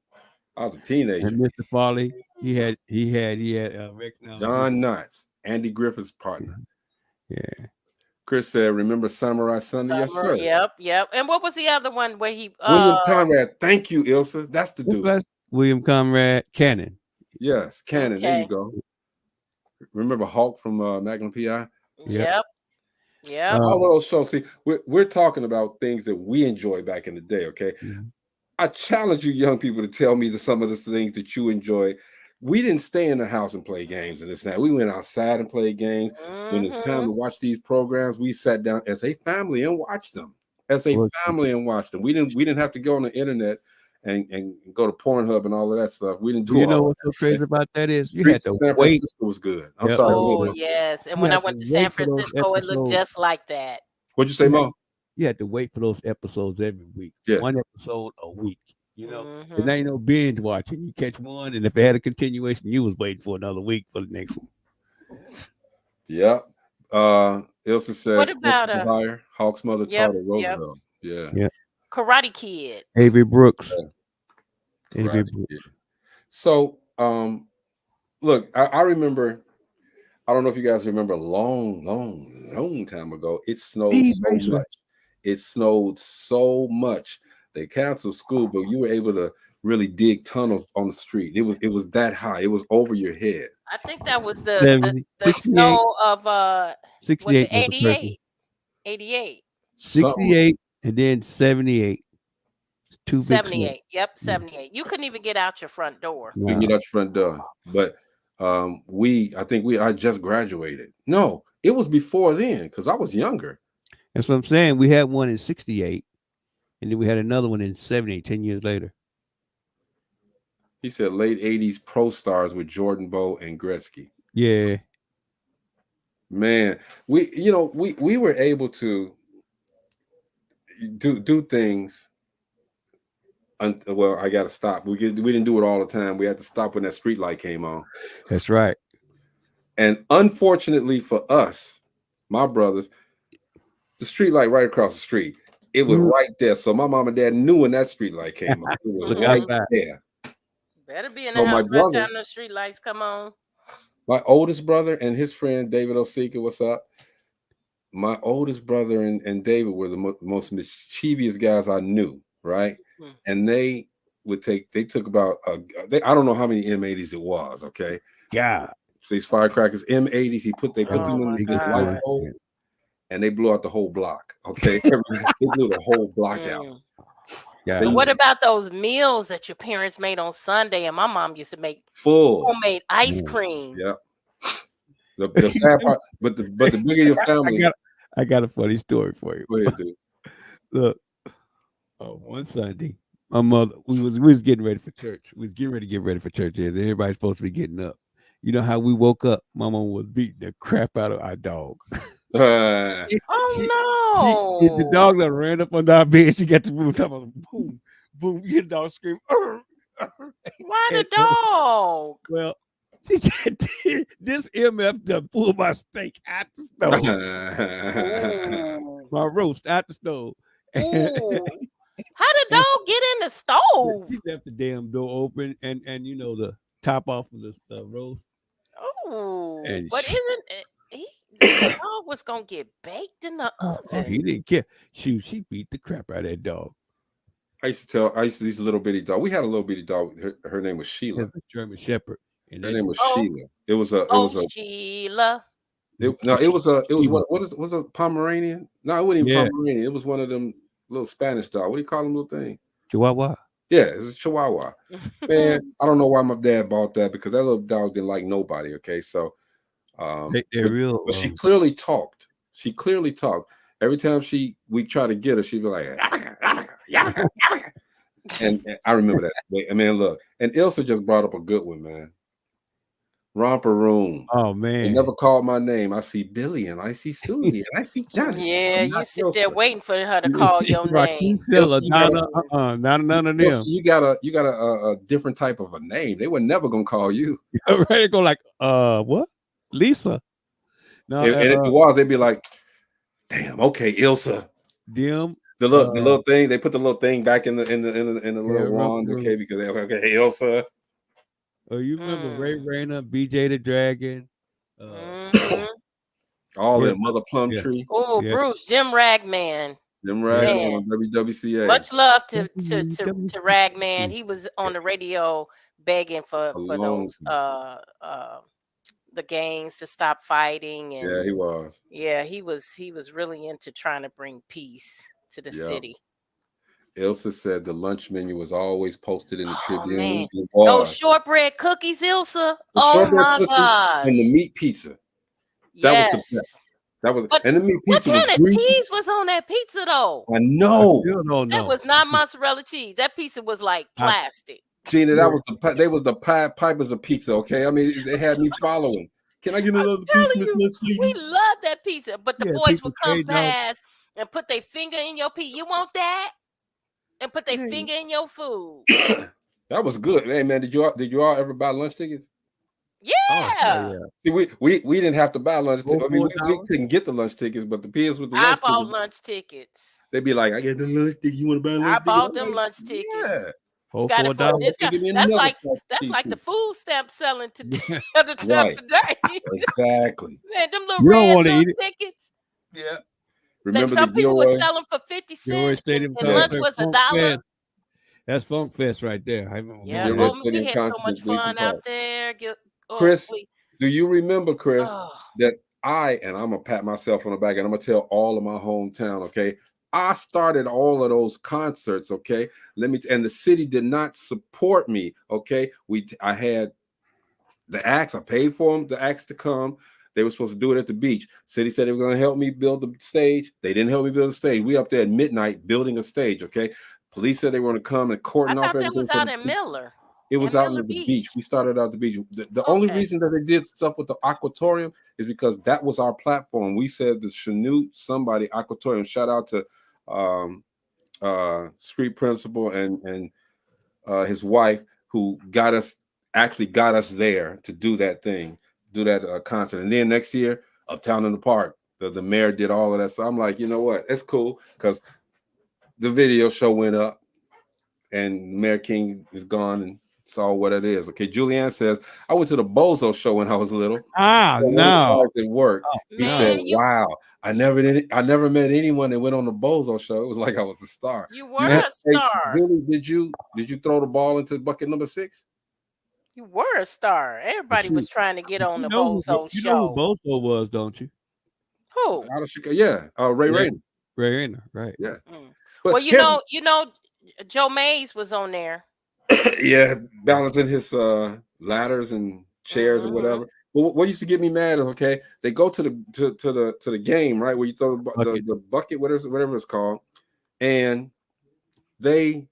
I was a teenager. And Mr. Farley, he had Rick now. John Knotts, Andy Griffith's partner. Yeah. Chris said, "Remember Samurai Sunday?" Yes, sir. Yep. And what was the other one where he William Conrad. Thank you, Ilsa. That's the dude. That's William Conrad Cannon. Yes, Cannon. There you Okay. go. Remember Hulk from Magnum PI? Yep. All of those shows. See, we're talking about things that we enjoy back in the day. Okay, Mhm. I challenge you, young people, to tell me some of the things that you enjoy. We didn't stay in the house and play games and this and that. We went outside and played games. When it's time to watch these programs, we sat down as a family and watched them. We didn't have to go on the internet and go to Pornhub and all of that stuff. We didn't do You all know that. what's so crazy about that is you Streets had of to San wait. Francisco was good. I'm Yeah. sorry. Oh go ahead. yes. And You when I had went to to San wait for those Francisco, it looked episodes. just like that. What'd you say, Mom? You had to wait for those episodes every week. Yeah. One episode a week. You know, Mhm. and ain't no binge watching. You catch one, and if it had a continuation, you was waiting for another week for the next one. Yeah. Ilsa says, What about for hire. Hawk's mother Yep, taught her Roosevelt. Yeah. Yeah. Karate Kid? Avery Brooks. Avery Karate Brooks. Kid. So, look, I remember. I don't know if you guys remember a long time ago. It snowed Speed so Racer. much. It snowed so much They canceled school, but you were able to really dig tunnels on the street. It was that high. It was over your head. I think that was the 70, the 68, snow of was it 68 was the person. 88? 88. 68 and then 78. Two big snow. 78. Yep, 78. You couldn't even get out your front door. We can get out your front door. But I just graduated. No, it was before then because I was younger. That's what I'm saying. We had one in 68, and then we had another one in 78, 10 years later. He said late 80s pro stars with Jordan Bowe and Gretzky. Yeah. Man, we were able to do things. Well, I got to stop. We didn't do it all the time. We had to stop when that street light came on. That's right. And unfortunately for us, my brothers, the street light right across the street, it was right there. So my mom and dad knew when that street light came on. It was right there. Better be in the house by the time the street lights come on. My oldest brother and his friend David Osika, what's up? My oldest brother and David were the most mischievous guys I knew, right? And they took about I don't know how many M80s it was, okay? God. So these firecrackers, M80s, they put them in the light bulb, and they blew out the whole block, okay? They blew the whole block out. Yeah. But what about those meals that your parents made on Sunday? And my mom used to make homemade ice cream. Yeah. The sad part, but the bigger your family. I got a funny story for you. Go ahead, dude. Look, one Sunday, my mother, we was getting ready for church. We was getting ready to get ready for church. Yeah, everybody's supposed to be getting up. You know how we woke up? My mom was beating the crap out of our dog. No! The dog that ran up under our bed. She got the room talking about boom, boom. You hear the dog scream. Why the dog? Well, she said this MF done pulled my steak out the stove. My roast out the stove. How did dog get in the stove? She left the damn door open and the top off of the roast. Oh, but isn't the dog was gonna get baked in the oven? He didn't care. She beat the crap out of that dog. I used to these little bitty dog. We had a little bitty dog. Her name was Sheila. German Shepherd. And her name was Sheila. It was Sheila. It was a Pomeranian? No, it wasn't even Pomeranian. It was one of them little Spanish dogs. What do you call them little thing? Chihuahua. Yeah, it's a Chihuahua. Man, I don't know why my dad bought that because that little dog didn't like nobody. Okay, so they're real. But she clearly talked. Every time we try to get her, she'd be like, and I remember that. Man, look, and Ilsa just brought up a good one, man. Romper Room. Oh man, they never called my name. I see Billy and I see Susie and I see Johnny. Yeah, you sit there waiting for her to call your name. None of them. You got a different type of a name. They were never gonna call you. Right? They go like, what? Lisa. No, and if it was, they'd be like, damn, okay, Ilsa. Them. The little thing. They put the little thing back in the little wand. Okay, because they're like, okay, Ilsa. Oh, you remember Ray Rayner, BJ the Dragon, all that Mother Plum Tree. Oh, Bruce, Jim Ragman. Jim Ragman on WWCA. Much love to Ragman. He was on the radio begging for those the gangs to stop fighting. And yeah, he was. Yeah, he was really into trying to bring peace to the city. Ilsa said the lunch menu was always posted in the Tribune. Those shortbread cookies, Ilsa. Oh my gosh. And the meat pizza. That was the best. And the meat pizza. What kind of cheese was on that pizza though? I know. That was not mozzarella cheese. That pizza was like plastic. Gina, they was the Pied Pipers of pizza, okay? I mean, they had me following. Can I get another piece, Miss Lynch, please? We love that pizza, but the boys would come past and put their finger in your pizza. You want that? And put their finger in your food. That was good. Hey man, did you all ever buy lunch tickets? Yeah. Oh, yeah. See, we didn't have to buy lunch tickets. I mean, we couldn't get the lunch tickets, but the kids with the lunch tickets. I bought lunch tickets. They'd be like, I get the lunch ticket. You want to buy lunch tickets? I bought them lunch tickets. Yeah. You got it for a discount. That's like the food stamp selling today. Today. Exactly. Man, them little red tickets. Yeah. Remember some people were selling for 50 cents and lunch was $1. That's Funk Fest right there. I remember Yeah. going Gilroy there. Oh, we Stadium had so concerts much at Gleason fun out Park. there. Chris, We, do you remember, Chris, oh, that and I'm gonna pat myself on the back and I'm gonna tell all of my hometown, okay? I started all of those concerts, okay? And the city did not support me, okay? I had the acts, I paid for them, the acts to come. They were supposed to do it at the beach. City said they were gonna help me build the stage. They didn't help me build the stage. We up there at midnight building a stage, okay? Police said they were gonna come and I cordon off thought that everything was out in Miller. it was At out Miller on the beach. We started out the beach. The only Okay. reason that they did stuff with the aquatorium is because that was our platform. We said the Chanute somebody aquatorium. Shout out to street principal and his wife who got us there to do that thing, do that concert. And then next year, Uptown in the Park, the mayor did all of that. So I'm like, you know what? It's cool because the video show went up and Mayor King is gone and saw what it is. Okay, Julianne says, I went to the Bozo show when I was little. Ah, no. It worked. He said, wow, I never met anyone that went on the Bozo show. It was like I was a star. You were a star. Billy, did you throw the ball into bucket number 6? You were a star. Everybody was trying to get on the Bozo You show. know who Bozo was, don't you? Who? Out of Chicago. Yeah, Ray Rayner. Ray Rayner, right. Yeah. But well, you know, Joe Mays was on there. Yeah, balancing his ladders and chairs and whatever. But what used to get me mad is, okay, they go to the game, right, where you throw the bucket, whatever it's called, and they,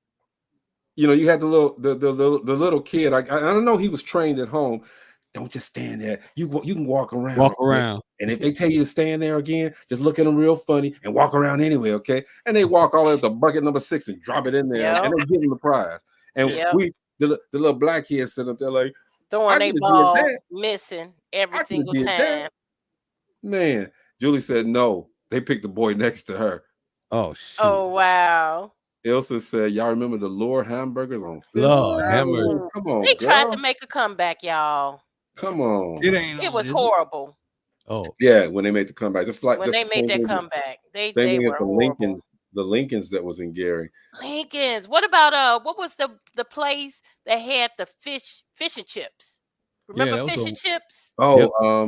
you had the little kid. I don't know, he was trained at home. Don't just stand there. You can walk around. Walk around. And if they tell you to stand there again, just look at them real funny and walk around anyway, okay? And they walk all the way up to bucket number 6 and drop it in there, and they give them the prize. And the little black kids sit up there like throwing a ball, missing every single time. That. Man, Julie said no. They picked the boy next to her. Oh, shoot. Oh, wow. Ilsa said, y'all remember the Lord hamburgers on Fifth? Lord hamburgers. Come on, they tried to make a comeback, y'all. Come on. It was horrible. Oh. Yeah, when they made the comeback. Just like when they made that comeback. They were horrible. The Lincolns that was in Gary. Lincolns. What about what was the place that had the fish and chips? Remember fish and chips? Oh,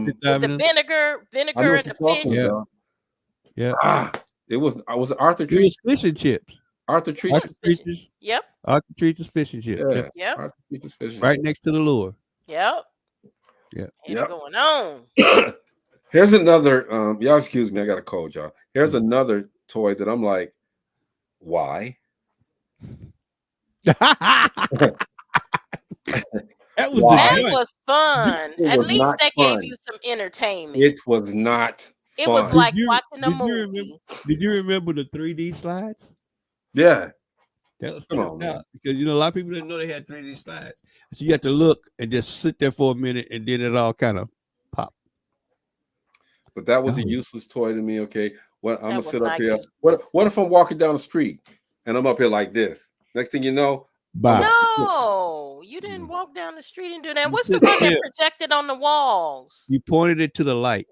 with the vinegar and the fish. Yeah. It was Arthur Treacher's fish and chips. Arthur Treacher's. Yep. Arthur Treacher's fish and chips. Yeah. Yep. Arthur Treacher's fish and right chips. next to the lure. Yep. Yeah. What's going on? Here's another. Y'all excuse me. I got a cold, y'all. Here's another toy that I'm like, why? That was fun. At least that gave you some entertainment. It was not fun. It was like watching a movie. Did you remember the 3D slides? Yeah. That was because a lot of people didn't know they had 3D slides. So you have to look and just sit there for a minute and then it all kind of pop. But that was a useless toy to me. Okay. I'm gonna sit up here. What if I'm walking down the street and I'm up here like this? Next thing you know, no, you didn't walk down the street and do that. What's the one that projected on the walls? You pointed it to the light.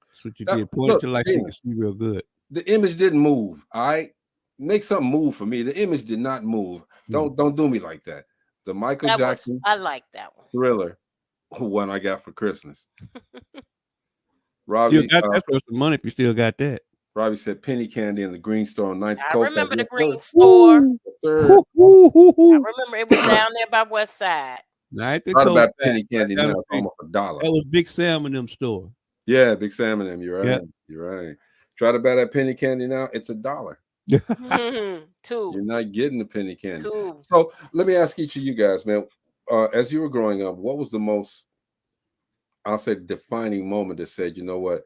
That's what you did. Point it to the light so you can see real good. The image didn't move. All right. Make something move for me. The image did not move. Don't do me like that. The Michael Jackson. I like that one. Thriller, one I got for Christmas. Robbie, that's worth the money if you still got that. Robbie said penny candy in the green store on 9th. I remember the green store. Sir. I remember it was down there by West Side. Not about penny candy now. It's almost $1. That was Big Sam in them store. Yeah, Big Sam in them. You're right. Yep. You're right. Try to buy that penny candy now. It's $1. Two. You're not getting the penny candy. Two. So let me ask each of you guys, man. As you were growing up, what was the most, I'll say, defining moment that said, you know what,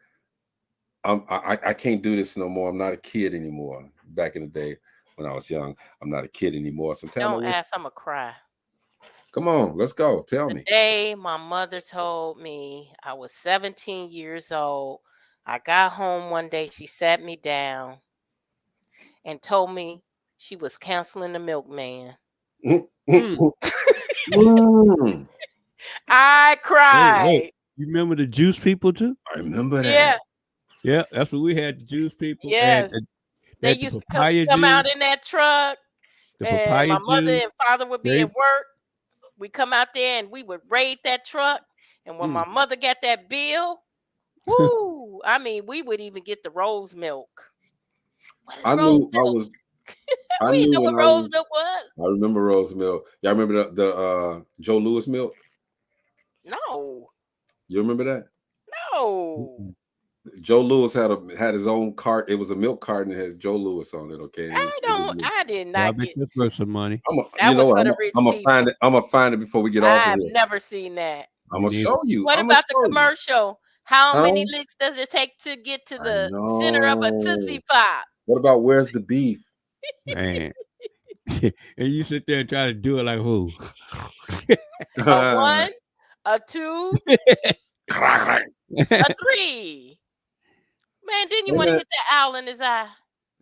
I can't do this no more. I'm not a kid anymore. Back in the day when I was young, I'm not a kid anymore. Sometimes don't ask, I'm gonna cry. Come on, let's go. Tell me. The day my mother told me I was 17 years old. I got home one day. She sat me down and told me she was canceling the milkman. I cried. Hey, you remember the juice people too? I remember that. Yeah. Yeah, that's what we had, the juice people. Yes. And they used to come out in that truck The And papaya my mother juice. and father would be Grape. at work. We come out there and we would raid that truck. And when my mother got that bill, woo! I mean, we would even get the rose milk. What is I rose knew I milk? was. I We didn't knew know when what I rose was. milk was. I remember rose milk. Y'all remember the Joe Louis milk? No, You remember that? no. Joe Louis had his own cart. It was a milk carton that had Joe Louis on it. Okay, and I did Well, I not bet get. that's worth some money. That you know was what? for the rich I'm gonna find people. it. I'm gonna find it before we get off of I've here. never seen that. I'm Me gonna neither. show you. What I'm gonna about the show you. commercial? How Huh? many licks does it take to get to I the center of a know. Tootsie Pop? What about where's the beef? Man. And you sit there and try to do it like who? A one, a two, a three. Man, didn't you Hey, want to man, hit that owl in his eye?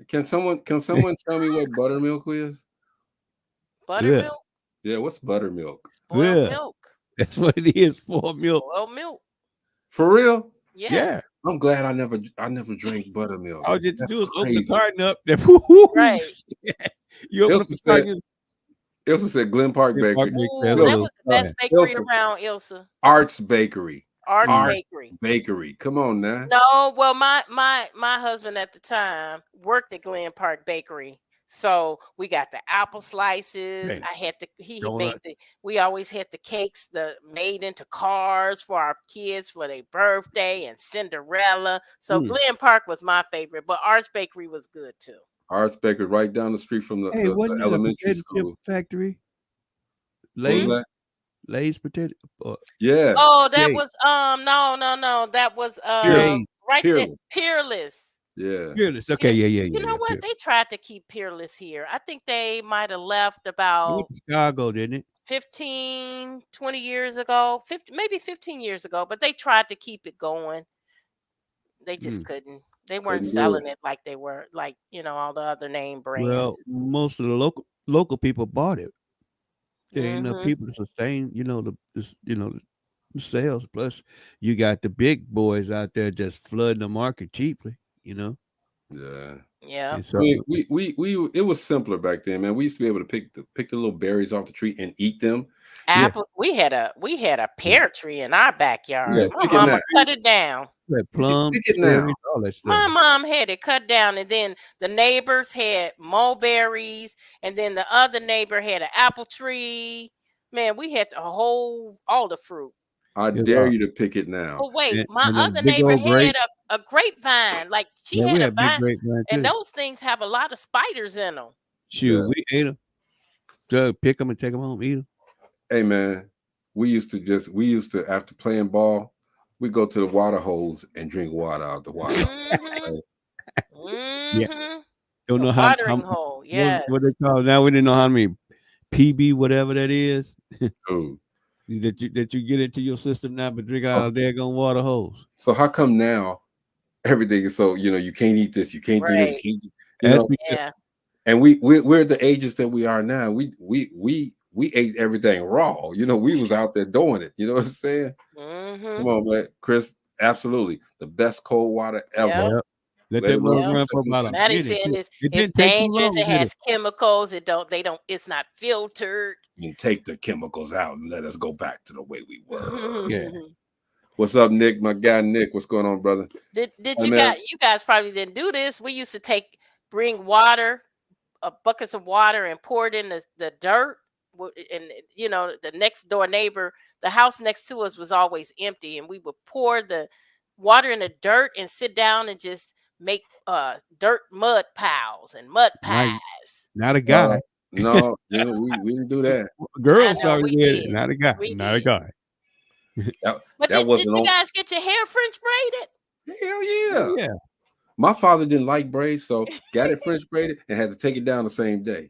can someone tell me what buttermilk is? Yeah. Buttermilk, Yeah, what's buttermilk? boiled Yeah. milk, That's what it is for milk. boiled milk. For real? Yeah. Yeah. I'm glad I never drank buttermilk. All you had to That's do is open the crazy. carton up. Right. You open up Ilsa the said, carton. Ilsa said Glen Park Glen Park Bakery. Ooh, That's that a was the little- best bakery Ilsa. around, Ilsa. Arts Bakery. Arts Arts Bakery. Bakery. Come on now. No, well, my husband at the time worked at Glen Park Bakery. So we got the apple slices. Hey, I had he donut. made we always had the cakes made into cars for our kids for their birthday and Cinderella. So Glen Park was my favorite, but Arts Bakery was good too. Arts Bakery right down the street from Hey, the wasn't that a elementary potato chip school. factory? What was Lay's, that? Lay's potato. Yeah. Oh, that Yay. was no. That was Yay. right there. Peerless. Peerless. Yeah. Fearless. Okay, yeah. You know what? Fearless. They tried to keep Peerless here. I think they might have left It about went to Chicago, didn't it? 15, 20 years ago, 50, maybe 15 years ago, but they tried to keep it going. They just couldn't. They weren't Couldn't do selling it like they were, like, all the other name brands. Well, most of the local people bought it. There ain't enough Mhm. people to sustain, the sales. Plus, you got the big boys out there just flooding the market cheaply. Yeah. Yeah. And so, We it was simpler back then, man. We used to be able to pick the little berries off the tree and eat them. Apple. We had a pear tree in our backyard. Yeah, My pick it mama now. cut it down. plum, Pick it now. cherries, all that My stuff. mom had it cut down, and then the neighbors had mulberries, and then the other neighbor had an apple tree. Man, we had all the fruit. I It's dare you to pick it now. But wait, And- my and them other big neighbor old had grapes. a grapevine. Like she Yeah, we had a had big vine, grapevine and too. those things have a lot of spiders in them. Shoot, Yeah. we ate them. So pick them and take them home, eat them. Hey man, we used to after playing ball, we go to the water hose and drink water out the water. Mhm. Mhm. Don't know A how watering hole. Yes. what they call it. Now we didn't know how many PB whatever that is Dude. that you get into your system now, but drink out of daggone water hose. So how come now everything is so you can't eat this, you can't do that, Right. you can't That's know, because- Yeah. and we're the ages that we are now. We ate everything raw. We was out there doing it. You know what I'm saying? Mhm. Come on, man. Chris, absolutely. The best cold water ever. Yep. Yep. Let Let that it run run run for for a second about a too. Maddie minute. saying It it's didn't take too dangerous. long, It did has chemicals. It's not filtered. And take the chemicals out and let us go back to the way we were. Yeah. What's up, Nick? My guy Nick. What's going on, brother? Did Hey, you man. guys probably didn't do this? We used to bring water, buckets of water, and pour it in the dirt. And the next door neighbor, the house next to us was always empty, and we would pour the water in the dirt and sit down and just make dirt mud piles and mud pies. Not a guy. No, we didn't do that. Girls I know, started we with it. did. Not a guy. We Not a did. guy. That But did wasn't you on. guys get your hair French braided? Hell yeah. Yeah. My father didn't like braids, so got it French braided and had to take it down the same day.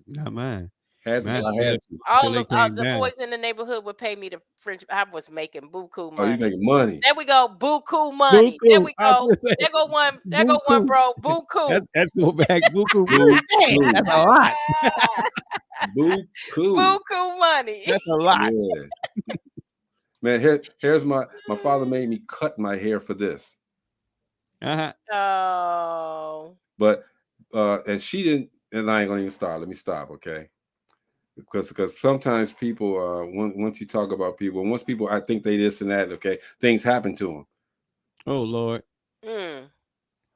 Not mine. I had Mine to. All they of came the down. boys in the neighborhood would pay me the French. I was making buku Oh, you money. making money? There we go, buku money. There Buku. we I was go. gonna say, There go one. There go one, buku. bro. Buku. That's go back. Buku. Buku. Man, that's a lot. Buku. Buku money. That's a lot. Yeah. Man, here's my father made me cut my hair for this. Uh-huh. Oh. But and she didn't, and I ain't gonna even start. Let me stop, okay? Because sometimes people, once you talk about people, once people, I think they this and that, okay, things happen to them. Oh Lord. Mm.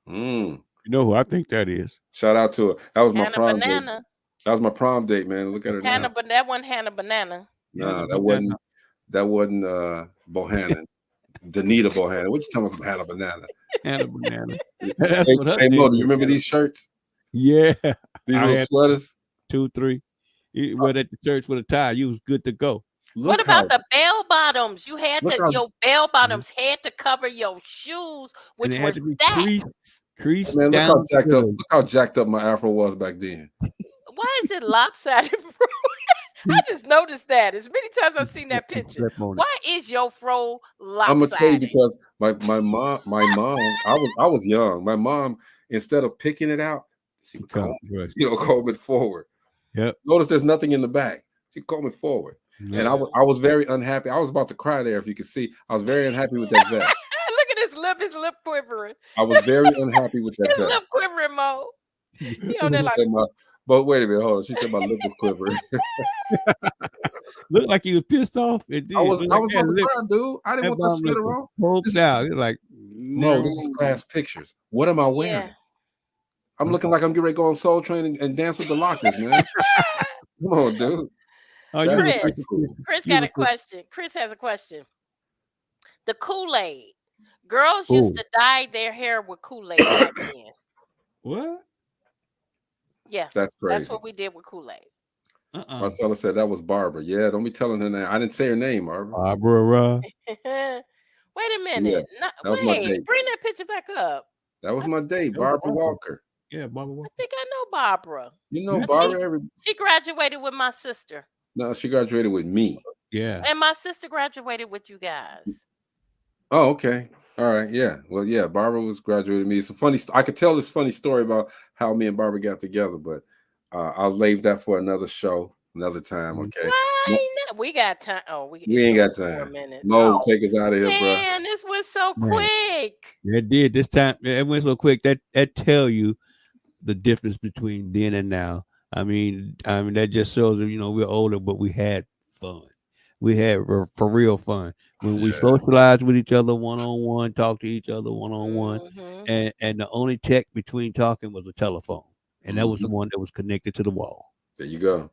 Mm. You know who I think that is? Shout out to her. That was my Hannah prom date. Banana. That was my prom date, man. Look at her Hannah, now. but that wasn't Hannah Banana. Nah, Hannah Banana. that wasn't Bohannon. Danita Bohannon. What you talking about, Hannah Banana? Hannah Banana. That's Hey, what her hey name Mo, do is, you remember Hannah. these shirts? Yeah. These I little had sweaters? 2, 3. You went at the church with a tie. You was good to go. What about the bell bottoms? You had look to, how- your bell bottoms had to cover your shoes, And which it were had to be stacked. creased man, look down. how jacked up. the- Look how jacked up my afro was back then. Why is it lopsided, bro? I just noticed that. As many times I've seen that picture. Slip on it. Why is your fro I'm gonna tell you lopsided? because my mom, I was young. My mom, instead of picking it out, she would comb it forward. Yep. Notice there's nothing in the back. She combed it forward. And I was very unhappy. I was about to cry there if you could see. I was very unhappy with that vest. Look at his lip quivering. I was very unhappy with that His vest. lip quivering, Mo. He on She there like, said but wait a minute, hold on. She said my lip was quivering. Looked like he was pissed off. It did. I was Looked about like to that cry, dude. I didn't that want the bomb sweater looked on. poked out. It's like, No, this is past pictures. What am I wearing? yeah. I'm looking like I'm getting ready to go on Soul Train and dance with the Lockers, man. Come on, dude. Oh, you was a Chris, piece of shit. Chris You got was a question. Chris has a question. The Kool-Aid. Girls used to dye their hair with Kool-Aid back then. What? Yeah. That's crazy. That's what we did with Kool-Aid. Marcella said that was Barbara. Yeah, don't be telling her name. I didn't say her name, Barbara. Barbara. Wait a minute. Yeah, that was my date. Bring that picture back up. That was my date, Barbara Walker. Yeah, Barbara Walker. I think I know Barbara. You know Barbara? She graduated with my sister. No, she graduated with me. Yeah. And my sister graduated with you guys. Oh, okay. All right. Yeah. Well, yeah, Barbara was graduated with me. It's a funny I could tell this funny story about how me and Barbara got together, but I'll leave that for another show, another time. Okay. We got time. Oh, we ain't got time. Mo, take us out of here, bro. Man, this was so quick. It did. This time it went so quick. That tell you the difference between then and now. I mean that just shows that we're older, but we had fun. We had for real fun when we socialized with each other one-on-one, talked to each other one-on-one, and the only tech between talking was a telephone, and that was the one that was connected to the wall. There you go,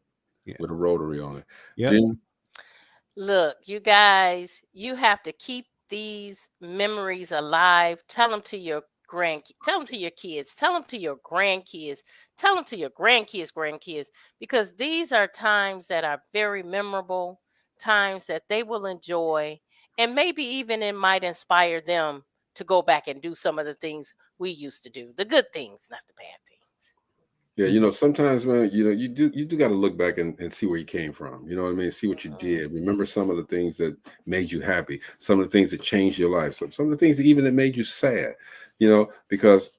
with a rotary on it. Yeah. Look, you guys, you have to keep these memories alive. Tell them to your tell them to your kids, tell them to your grandkids, tell them to your grandkids, because these are times that are very memorable, times that they will enjoy, and maybe even it might inspire them to go back and do some of the things we used to do, the good things, not the bad things. Yeah, sometimes, man, you do got to look back and see where you came from. You know what I mean? See what you did. Remember some of the things that made you happy, some of the things that changed your life, some of the things that made you sad. Because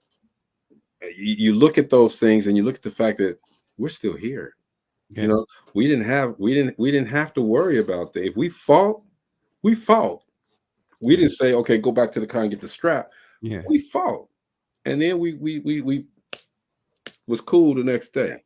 you look at those things and you look at the fact that we're still here. Yeah. We didn't have to worry about that. If we fought, we fought. We didn't say, okay, go back to the car and get the strap. Yeah, we fought, and then we was cool the next day.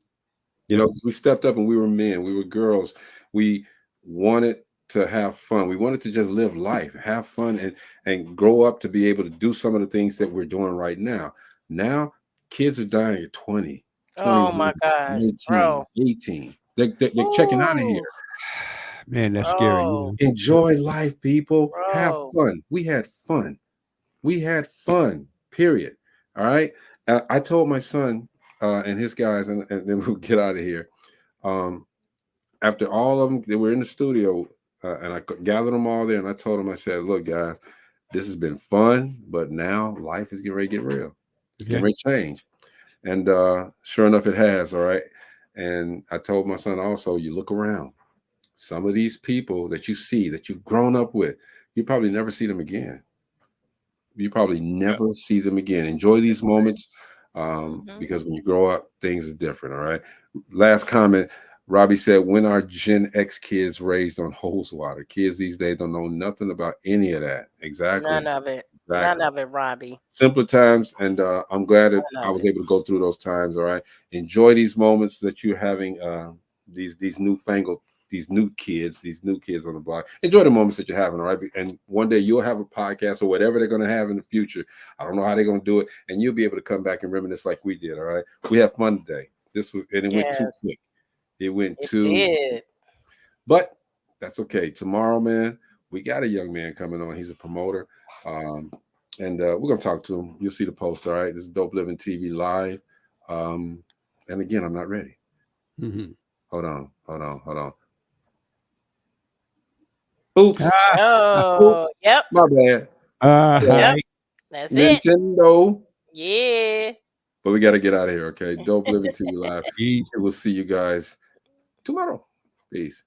Because we stepped up and we were men, we were girls. We wanted to have fun. We wanted to just live life, have fun, and grow up to be able to do some of the things that we're doing right now. Now, kids are dying at 20. Oh my gosh, 19, bro. 18. They're checking out of here. Man, that's scary. Enjoy life, people. Bro. Have fun. We had fun. Period. All right. I told my son and his guys, and then we'll get out of here. After all of them, they were in the studio, and I gathered them all there, and I told them, I said, look, guys, this has been fun, but now life is getting ready to get real. It's getting ready to change. And sure enough, it has. All right. And I told my son also, you look around. Some of these people that you see, that you've grown up with, you probably never see them again. See them again. Enjoy these moments because when you grow up, things are different. All right. Last comment. Robbie said, when are Gen X kids raised on hose water? Kids these days don't know nothing about any of that. Exactly. None of it. None of it, Robbie. Simpler times, and I'm glad that None I of was it. able to go through those times. All right, enjoy these moments that you're having. These newfangled, these new kids on the block. Enjoy the moments that you're having. All right, and one day you'll have a podcast or whatever they're going to have in the future. I don't know how they're going to do it, and you'll be able to come back and reminisce like we did. All right, we had fun today. And it went too Yes, quick. It went it too, did. but that's okay. Tomorrow, man, we got a young man coming on. He's a promoter. And we're gonna talk to him. You'll see the post. All right, this is Dope Living TV live. And again, I'm not ready. Mhm. Hold on. Oops, Oh, yep, my bad. yep. Hi. That's it. Nintendo. Yeah. But we got to get out of here. Okay, Dope Living TV live. Peace. We'll see you guys tomorrow. Peace.